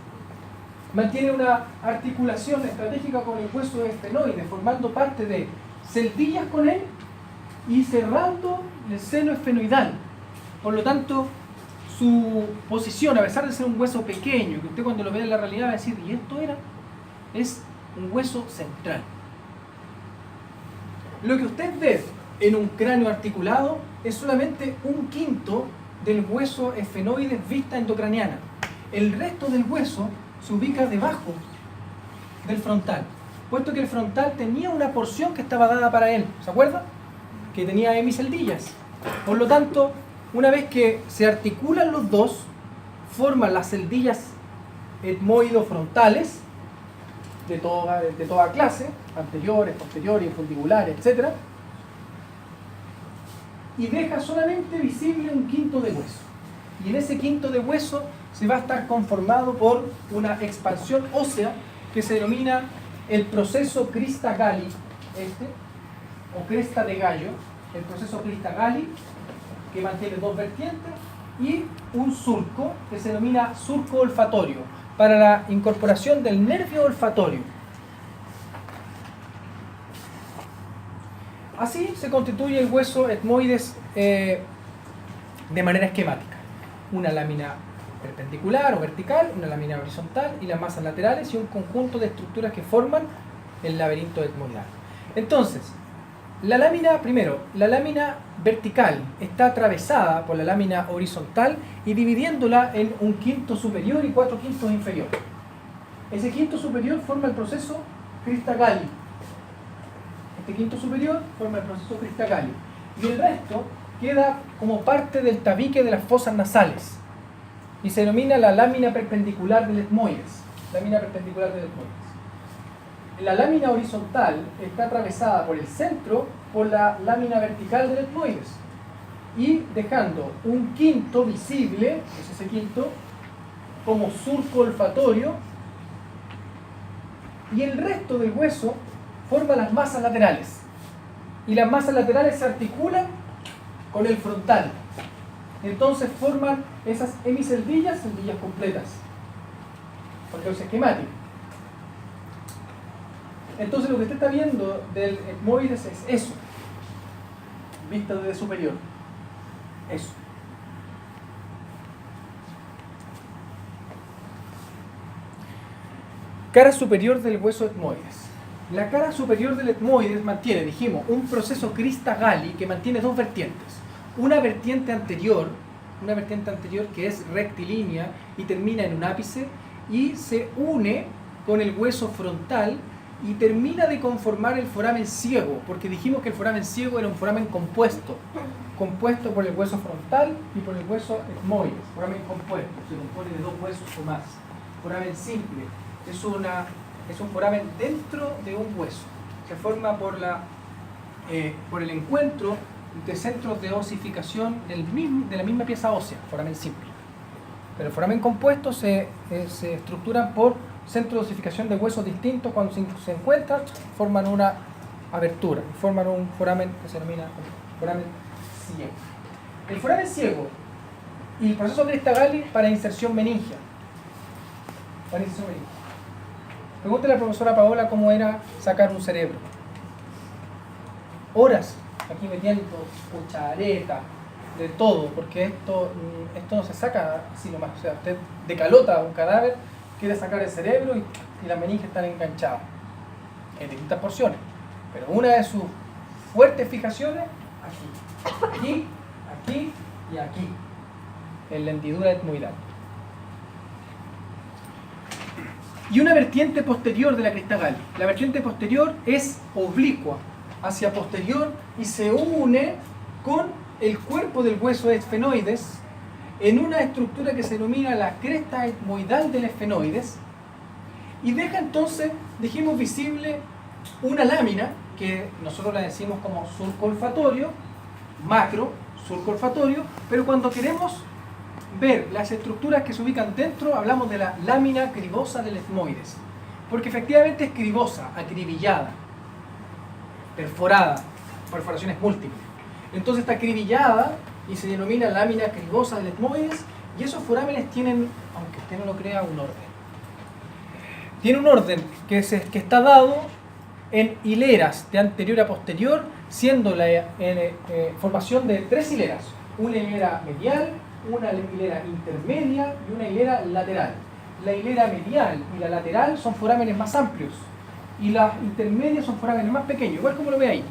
A: mantiene una articulación estratégica con el hueso esfenoide, formando parte de celdillas con él y cerrando el seno esfenoidal. Por lo tanto, su posición, a pesar de ser un hueso pequeño, que usted cuando lo ve en la realidad va a decir, ¿y esto era? Es un hueso central. Lo que usted ve en un cráneo articulado es solamente un quinto del hueso esfenoide vista endocraniana. El resto del hueso se ubica debajo del frontal, puesto que el frontal tenía una porción que estaba dada para él, ¿se acuerda? Que tenía hemiceldillas. Por lo tanto, una vez que se articulan los dos, forman las celdillas etmoidofrontales de toda clase, anteriores, posteriores, infundibulares, etc. Y deja solamente visible un quinto de hueso. Y en ese quinto de hueso se va a estar conformado por una expansión ósea que se denomina el proceso Crista-Galli, o cresta de gallo, el proceso Crista-Galli, que mantiene dos vertientes, y un surco que se denomina surco olfatorio, para la incorporación del nervio olfatorio. Así se constituye el hueso etmoides de manera esquemática. Una lámina perpendicular o vertical, una lámina horizontal y las masas laterales y un conjunto de estructuras que forman el laberinto etmoidal. Entonces, la lámina vertical está atravesada por la lámina horizontal y dividiéndola en un quinto superior y 4 quintos inferior. Ese quinto superior forma el proceso Crista-Galli. Este quinto superior forma el proceso Crista-Galli. Y el resto queda como parte del tabique de las fosas nasales. Y se denomina la lámina perpendicular del etmoides. Lámina perpendicular del etmoides. La lámina horizontal está atravesada por el centro por la lámina vertical del etmoides y dejando un quinto visible, es ese quinto, como surco olfatorio, y el resto del hueso forma las masas laterales y las masas laterales se articulan con el frontal, entonces forman esas hemiceldillas, celdillas completas, porque es esquemático. Entonces lo que usted está viendo del etmoides es eso, vista desde superior, eso. Cara superior del hueso etmoides. La cara superior del etmoides mantiene, dijimos, un proceso Crista-Galli que mantiene dos vertientes. Una vertiente anterior que es rectilínea y termina en un ápice y se une con el hueso frontal y termina de conformar el foramen ciego, porque dijimos que el foramen ciego era un foramen compuesto por el hueso frontal y por el hueso etmoides. Foramen compuesto, se compone de dos huesos o más. Foramen simple es un foramen dentro de un hueso. Se forma por el encuentro de centros de osificación de la misma pieza ósea, foramen simple. Pero el foramen compuesto se estructuran por centros de osificación de huesos distintos. Cuando se encuentran, forman una abertura, forman un foramen que se denomina foramen ciego. El foramen ciego y el proceso Crista-Galli para inserción meningia. Pregúntale a la profesora Paola cómo era sacar un cerebro. Horas aquí metiendo cuchareta, de todo, porque esto no se saca así nomás. O sea, usted decalota un cadáver, quiere sacar el cerebro y las meninges están enganchadas en distintas porciones. Pero una de sus fuertes fijaciones, aquí y aquí, en la hendidura etmoidal. Y una vertiente posterior de la Crista-Galli. La vertiente posterior es oblicua hacia posterior y se une con el cuerpo del hueso esfenoides en una estructura que se denomina la cresta etmoidal del esfenoides y deja entonces, dijimos, visible una lámina que nosotros la decimos como surco olfatorio, macro, surco olfatorio, pero cuando queremos ver las estructuras que se ubican dentro, hablamos de la lámina cribosa del etmoides, porque efectivamente es cribosa, acribillada, perforada, perforaciones múltiples. Entonces está acribillada y se denomina lámina cribosa del etmoides, y esos forámenes tienen, aunque usted no lo crea, un orden. Tiene un orden que está dado en hileras de anterior a posterior, siendo la formación de 3 hileras: una hilera medial, una hilera intermedia y una hilera lateral. La hilera medial y la lateral son forámenes más amplios y las intermedias son forámenes más pequeños, igual como lo ve ahí.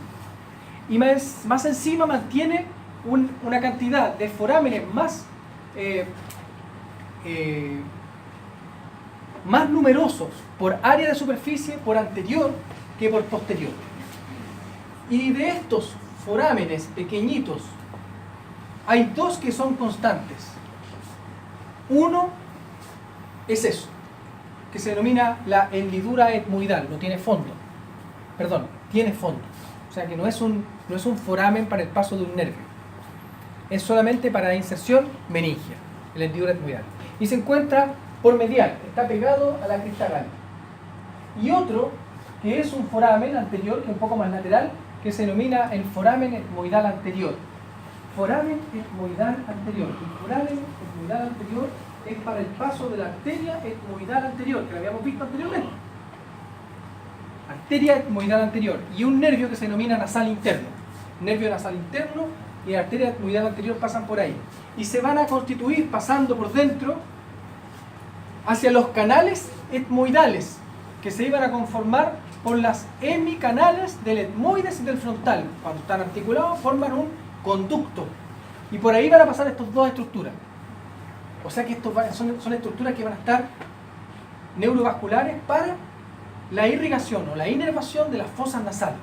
A: Y más encima mantiene una cantidad de forámenes más numerosos por área de superficie por anterior que por posterior. Y de estos forámenes pequeñitos hay 2 que son constantes. Uno es eso, que se denomina la hendidura etmoidal, no tiene fondo. Perdón, tiene fondo. O sea que no es un foramen para el paso de un nervio. Es solamente para inserción meningia, la hendidura etmoidal. Y se encuentra por medial, está pegado a la crista gálica. Y otro, que es un foramen anterior, que es un poco más lateral, que se denomina el foramen etmoidal anterior. Foramen etmoidal anterior. El foramen etmoidal anterior es para el paso de la arteria etmoidal anterior, que lo habíamos visto anteriormente. Arteria etmoidal anterior. Y un nervio que se denomina nasal interno. Nervio nasal interno y la arteria etmoidal anterior pasan por ahí. Y se van a constituir pasando por dentro hacia los canales etmoidales, que se iban a conformar por las hemicanales del etmoides y del frontal. Cuando están articulados forman un conducto. Y por ahí van a pasar estas 2 estructuras. O sea que estos son estructuras que van a estar neurovasculares para la irrigación o la inervación de las fosas nasales.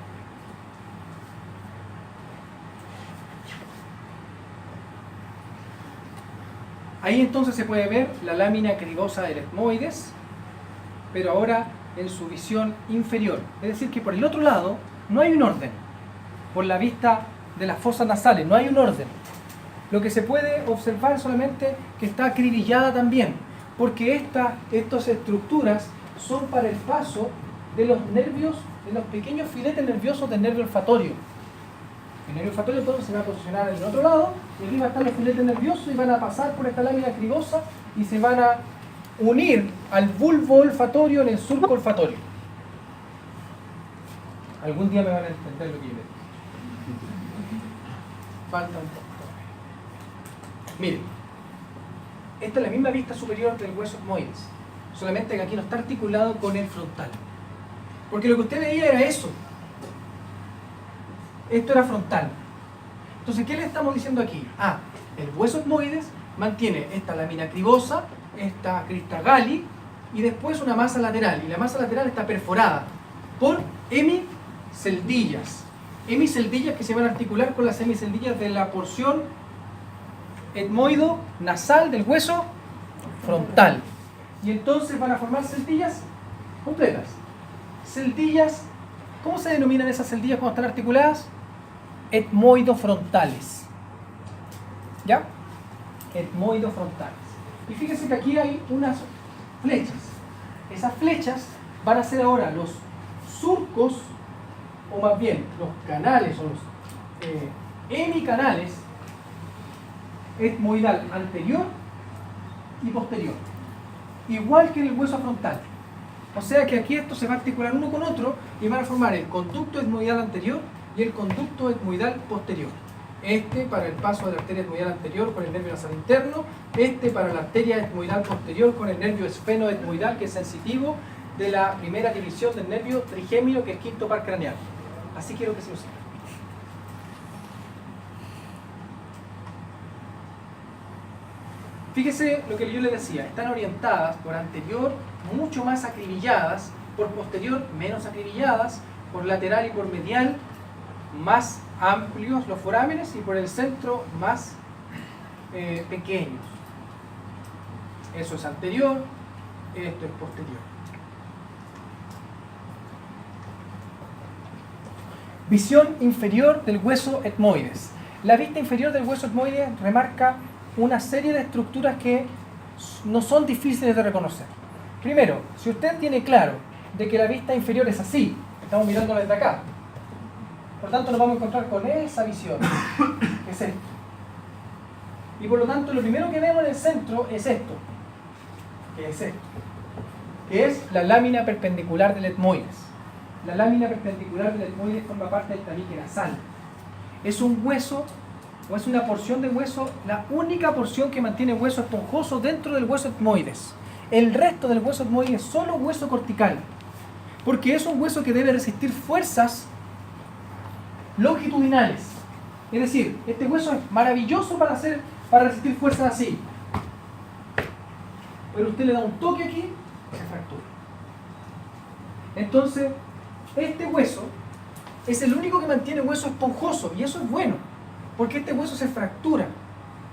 A: Ahí entonces se puede ver la lámina cribosa del etmoides, pero ahora en su visión inferior. Es decir, que por el otro lado no hay un orden. Por la vista de las fosas nasales no hay un orden. Lo que se puede observar solamente que está acribillada también, porque estas estructuras son para el paso de los nervios, de los pequeños filetes nerviosos del nervio olfatorio. El nervio olfatorio entonces se va a posicionar en el otro lado, y aquí van a estar los filetes nerviosos y van a pasar por esta lámina cribosa y se van a unir al bulbo olfatorio en el surco olfatorio. Algún día me van a entender lo que yo les digo. Falta un poco. Miren, esta es la misma vista superior del hueso etmoides, solamente que aquí no está articulado con el frontal. Porque lo que usted veía era eso. Esto era frontal. Entonces, ¿qué le estamos diciendo aquí? El hueso etmoides mantiene esta lámina cribosa, esta crista gali, y después una masa lateral. Y la masa lateral está perforada por hemiceldillas. Hemiceldillas que se van a articular con las hemiceldillas de la porción etmoido-nasal del hueso frontal. Y entonces van a formar celdillas completas. Celdillas, ¿cómo se denominan esas celdillas cuando están articuladas? Etmoidofrontales. ¿Ya? Etmoidofrontales. Y fíjense que aquí hay unas flechas. Esas flechas van a ser ahora los surcos, o más bien los canales, o los hemicanales etmoidal anterior y posterior. Igual que en el hueso frontal. O sea que aquí esto se va a articular uno con otro y van a formar el conducto etmoidal anterior y el conducto etmoidal posterior. Este para el paso de la arteria etmoidal anterior con el nervio nasal interno, este para la arteria etmoidal posterior con el nervio esfenoetmoidal, que es sensitivo de la primera división del nervio trigémino, que es quinto par craneal. Así quiero que se lo sepa. Fíjese lo que yo les decía, están orientadas por anterior mucho más acribilladas, por posterior menos acribilladas, por lateral y por medial más amplios los forámenes y por el centro más pequeños. Eso es anterior, esto es posterior. Visión inferior del hueso etmoides. La vista inferior del hueso etmoides remarca una serie de estructuras que no son difíciles de reconocer. Primero, si usted tiene claro de que la vista inferior es así, estamos mirándola desde acá, por lo tanto nos vamos a encontrar con esa visión, que es esto. Y por lo tanto lo primero que vemos en el centro es esto, que es la lámina perpendicular del etmoides. La lámina perpendicular del etmoides forma parte del tabique nasal. Es un hueso, o es una porción de hueso, la única porción que mantiene hueso esponjoso dentro del hueso etmoides. El resto del hueso etmoides es solo hueso cortical, porque es un hueso que debe resistir fuerzas longitudinales. Es decir, este hueso es maravilloso para resistir fuerzas así. Pero usted le da un toque aquí, se fractura. Entonces, este hueso es el único que mantiene hueso esponjoso, y eso es bueno, porque este hueso se fractura,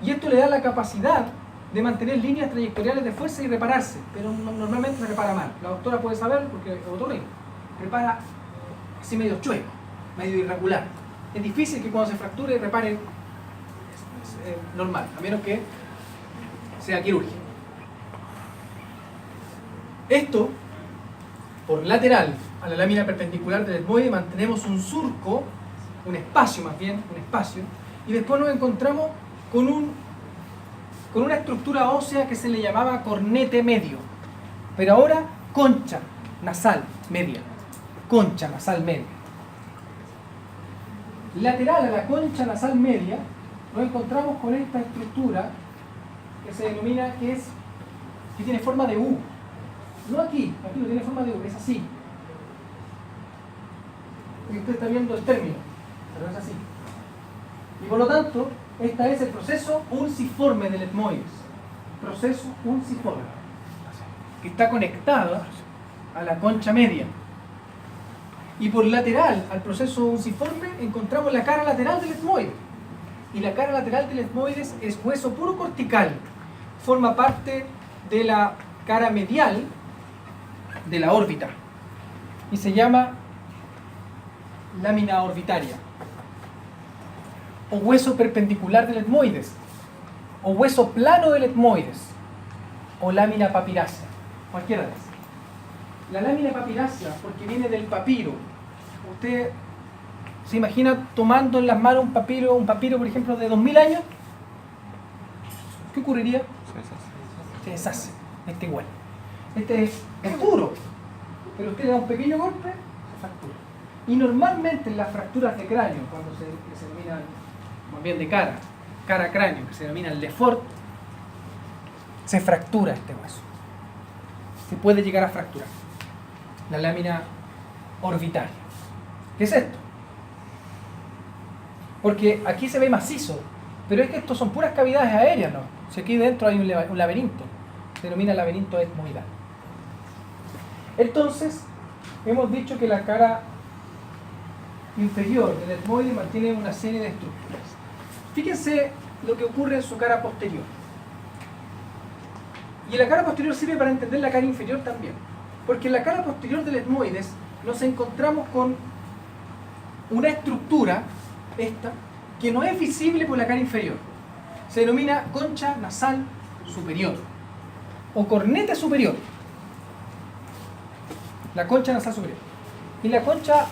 A: y esto le da la capacidad de mantener líneas trayectoriales de fuerza y repararse, pero normalmente se repara mal. La doctora puede saber, porque el doctor repara así medio chueco, medio irregular. Es difícil que cuando se fracture repare normal, a menos que sea quirúrgico. Esto, por lateral a la lámina perpendicular del etmoide, mantenemos un surco, un espacio, y después nos encontramos con una estructura ósea que se le llamaba cornete medio, pero ahora concha nasal media. Concha nasal media. Lateral a la concha nasal media nos encontramos con esta estructura que se denomina, que tiene forma de U. No aquí no tiene forma de U, es así. Y usted está viendo el término, pero es así. Y por lo tanto, este es el proceso unciforme del etmoides. Proceso unciforme, que está conectado a la concha media. Y por lateral al proceso unciforme encontramos la cara lateral del etmoide. Y la cara lateral del etmoides es hueso puro cortical. Forma parte de la cara medial de la órbita. Y se llama lámina orbitaria. O hueso perpendicular del etmoides. O hueso plano del etmoides. O lámina papirácea. Cualquiera de esas. La lámina papirácea, porque viene del papiro. Usted se imagina tomando en las manos un papiro, por ejemplo, de 2000 años. ¿Qué ocurriría? Se deshace. Este igual. Este es duro, pero usted le da un pequeño golpe, se fractura. Y normalmente en las fracturas de cráneo, cuando se denominan, más bien de cara-cráneo, que se denominan Lefort, se fractura este hueso. Se puede llegar a fracturar. La lámina orbitaria. ¿Qué es esto? Porque aquí se ve macizo, pero es que estos son puras cavidades aéreas, ¿no? Si aquí dentro hay un laberinto, se denomina laberinto etmoidal. Entonces, hemos dicho que la cara inferior del etmoide mantiene una serie de estructuras. Fíjense lo que ocurre en su cara posterior. Y la cara posterior sirve para entender la cara inferior también. Porque en la cara posterior del etmoides nos encontramos con una estructura, esta, que no es visible por la cara inferior. Se denomina concha nasal superior o cornete superior. La concha nasal superior. Y la concha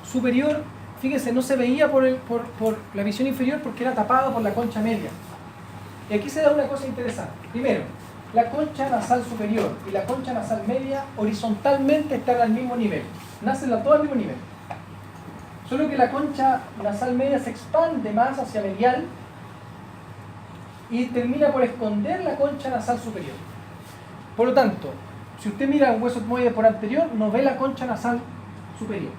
A: superior, fíjense, no se veía por la visión inferior porque era tapado por la concha media. Y aquí se da una cosa interesante. Primero, la concha nasal superior y la concha nasal media horizontalmente están al mismo nivel. Nacen las dos al mismo nivel. Solo que la concha nasal media se expande más hacia medial y termina por esconder la concha nasal superior. Por lo tanto, si usted mira un hueso etmoide por anterior, no ve la concha nasal superior.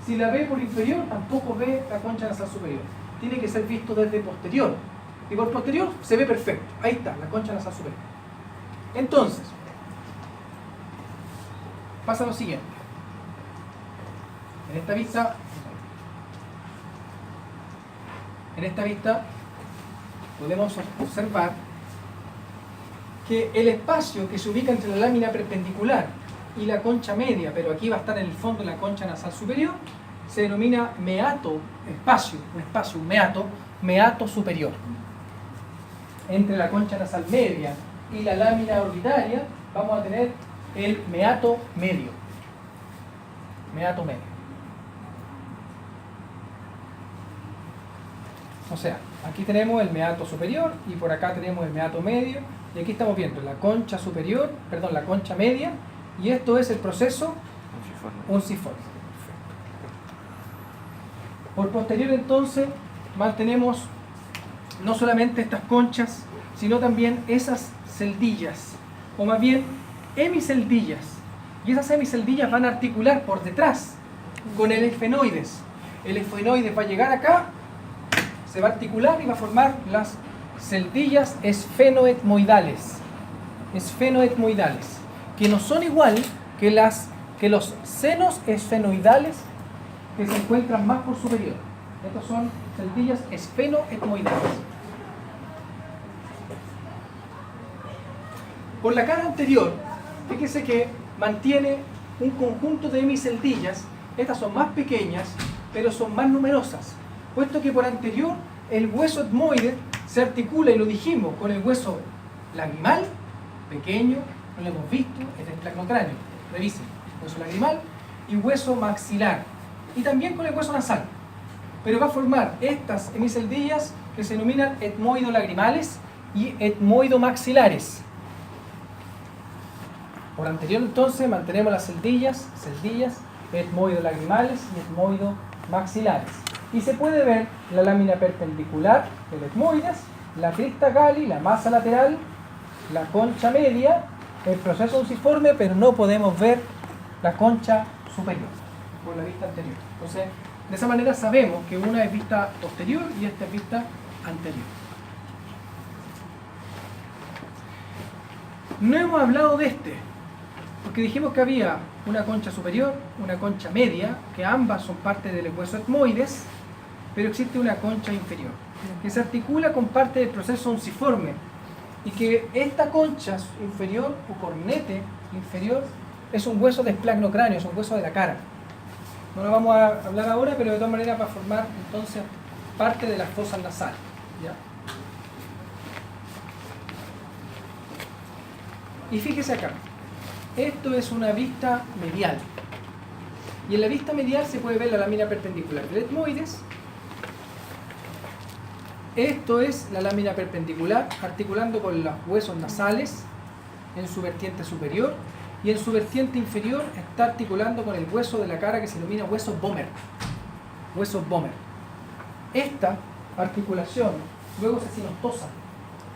A: Si la ve por inferior, tampoco ve la concha nasal superior. Tiene que ser visto desde posterior. Y por posterior se ve perfecto. Ahí está, la concha nasal superior. Entonces, pasa lo siguiente. En esta vista podemos observar que el espacio que se ubica entre la lámina perpendicular y la concha media, pero aquí va a estar en el fondo la concha nasal superior, se denomina meato, un meato superior. Entre la concha nasal media y la lámina orbitaria vamos a tener el meato medio. Meato medio. O sea, aquí tenemos el meato superior y por acá tenemos el meato medio. Y aquí estamos viendo la concha superior, perdón, la concha media. Y esto es el proceso unciforme. Por posterior entonces mantenemos no solamente estas conchas, sino también esas celdillas, o más bien hemiceldillas. Y esas hemiceldillas van a articular por detrás con el esfenoides. El esfenoides va a llegar acá, se va a articular y va a formar las celdillas esfenoetmoidales. Esfenoetmoidales, que no son igual que los senos esfenoidales que se encuentran más por superior. Estas son celdillas esfenoetmoidales. Por la cara anterior, fíjese que mantiene un conjunto de hemiceldillas. Estas son más pequeñas, pero son más numerosas, puesto que por anterior el hueso etmoide se articula, y lo dijimos, con el hueso lagrimal, pequeño, no lo hemos visto, es el placnocráneo, revisen, hueso lagrimal y hueso maxilar, y también con el hueso nasal, pero va a formar estas hemiceldillas que se denominan etmoidolagrimales y etmoidomaxilares. Por anterior entonces mantenemos las celdillas etmoidolagrimales y etmoidomaxilares. Y se puede ver la lámina perpendicular del etmoides, la crista galli, la masa lateral, la concha media, el proceso unciforme, pero no podemos ver la concha superior por la vista anterior. Entonces, de esa manera sabemos que una es vista posterior y esta es vista anterior. No hemos hablado de porque dijimos que había una concha superior, una concha media, que ambas son parte del hueso etmoides, pero existe una concha inferior, que se articula con parte del proceso unciforme, y que esta concha inferior, o cornete inferior, es un hueso de esplagmocráneo, es un hueso de la cara. No lo vamos a hablar ahora, pero de todas maneras va a formar entonces parte de las fosas nasales, ¿ya? Y fíjese acá, esto es una vista medial, y en la vista medial se puede ver la lámina perpendicular del etmoides. Esto es la lámina perpendicular articulando con los huesos nasales en su vertiente superior, y en su vertiente inferior está articulando con el hueso de la cara que se denomina hueso Bomer. Hueso Bomer. Esta articulación luego se sinostosa.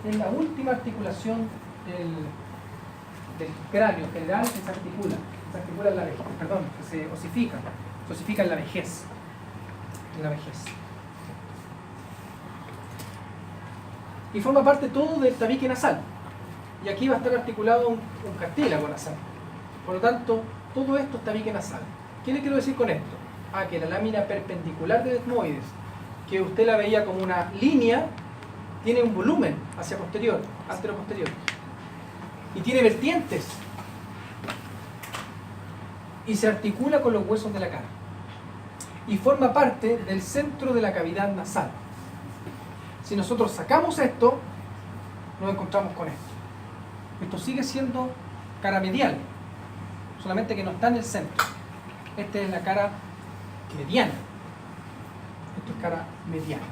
A: Es la última articulación del cráneo general que se articula. Se articula en la vejez, perdón, que se osifica. Se osifica en la vejez. En la vejez. Y forma parte todo del tabique nasal. Y aquí va a estar articulado un cartílago nasal. Por lo tanto, todo esto es tabique nasal. ¿Qué le quiero decir con esto? Que la lámina perpendicular del etmoides, que usted la veía como una línea, tiene un volumen hacia posterior, antero-posterior. Y tiene vertientes. Y se articula con los huesos de la cara. Y forma parte del centro de la cavidad nasal. Si nosotros sacamos esto, nos encontramos con esto. Esto sigue siendo cara medial, solamente que no está en el centro. Esta es la cara mediana. Esto es cara mediana.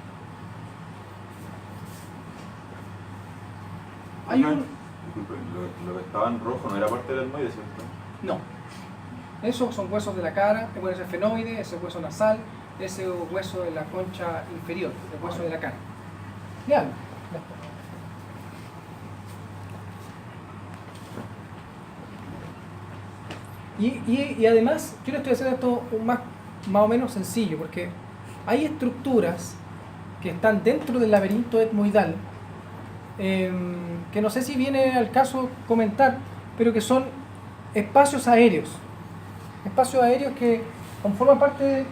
A: Hay un...
C: Disculpe, lo que estaba en rojo no era parte del etmoide, ¿cierto?
A: No. Esos son huesos de la cara, ese fenoide, ese hueso nasal, ese hueso de la concha inferior, el hueso de la cara. Ya. Y además, yo le estoy haciendo esto más o menos sencillo, porque hay estructuras que están dentro del laberinto etmoidal, que no sé si viene al caso comentar, pero que son espacios aéreos que conforman parte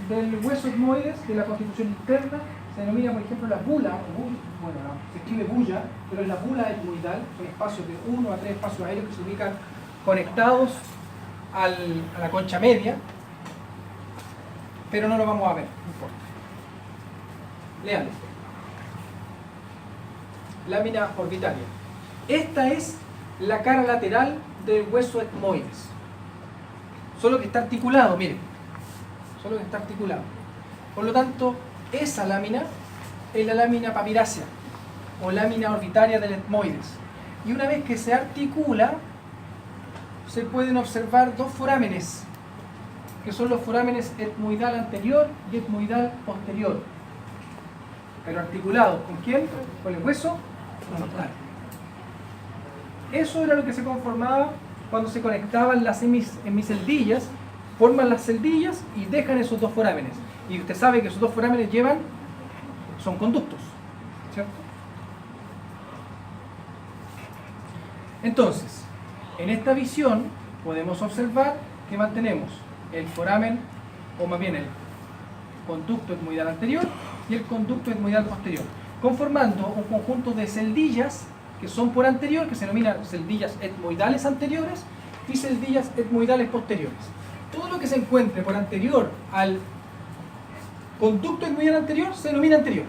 A: del hueso etmoides, de la constitución interna. Se denomina, por ejemplo, la bula, se escribe bulla, pero es la bula etmoidal. Son espacios de 1 a 3 espacios aéreos que se ubican conectados a la concha media. pero no lo vamos a ver, no importa. Lean. Lámina orbitaria. Esta es la cara lateral del hueso etmoides. Solo que está articulado, miren. Solo que está articulado. Por lo tanto, esa lámina es la lámina papirácea o lámina orbitaria del etmoides. Y una vez que se articula, se pueden observar dos forámenes, que son los forámenes etmoidal anterior y etmoidal posterior. Pero articulados, ¿con quién? Con el hueso frontal. Eso era lo que se conformaba cuando se conectaban las hemiceldillas, forman las celdillas y dejan esos dos forámenes. Y usted sabe que esos dos forámenes son conductos, ¿cierto? Entonces, en esta visión podemos observar que mantenemos el foramen, o más bien el conducto etmoidal anterior y el conducto etmoidal posterior, conformando un conjunto de celdillas que son por anterior, que se denominan celdillas etmoidales anteriores y celdillas etmoidales posteriores. Todo lo que se encuentre por anterior al conducto etmoidal anterior se denomina anterior.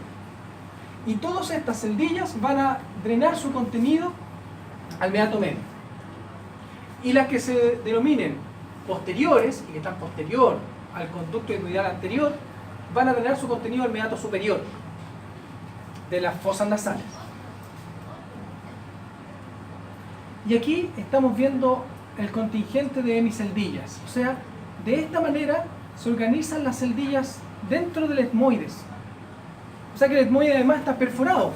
A: Y todas estas celdillas van a drenar su contenido al meato medio. Y las que se denominen posteriores, y que están posterior al conducto etmoidal anterior, van a drenar su contenido al meato superior de las fosas nasales. Y aquí estamos viendo el contingente de hemiceldillas. O sea, de esta manera se organizan las celdillas dentro del etmoides. O sea que el etmoide además está perforado,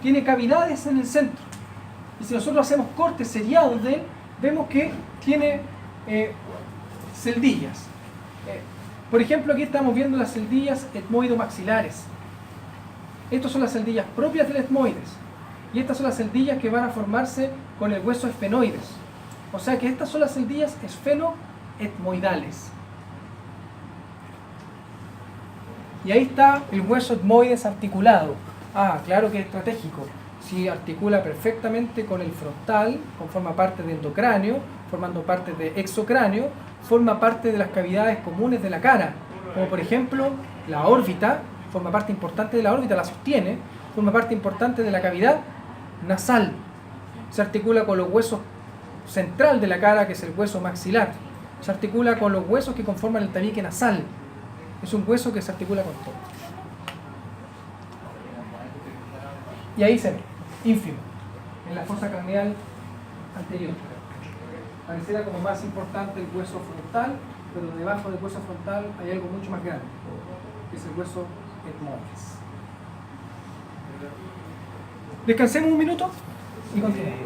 A: tiene cavidades en el centro. Y si nosotros hacemos cortes seriados de él, vemos que tiene celdillas. Por ejemplo, aquí estamos viendo las celdillas etmoidomaxilares. Estas son las celdillas propias del etmoides. Y estas son las celdillas que van a formarse con el hueso esfenoides. O sea que estas son las celdillas esfenoetmoidales. Y ahí está el hueso etmoides articulado. Ah, claro que es estratégico. Si articula perfectamente con el frontal, forma parte de endocráneo, formando parte de exocráneo, forma parte de las cavidades comunes de la cara, como por ejemplo la órbita, forma parte importante de la órbita, la sostiene, forma parte importante de la cavidad nasal. Se articula con los huesos central de la cara, que es el hueso maxilar. Se articula con los huesos que conforman el tabique nasal. Es un hueso que se articula con todo. Y ahí se ve, ínfimo, en la fosa craneal anterior. Pareciera como más importante el hueso frontal, pero debajo del hueso frontal hay algo mucho más grande, que es el hueso etmoides. Descansemos un minuto y continuamos.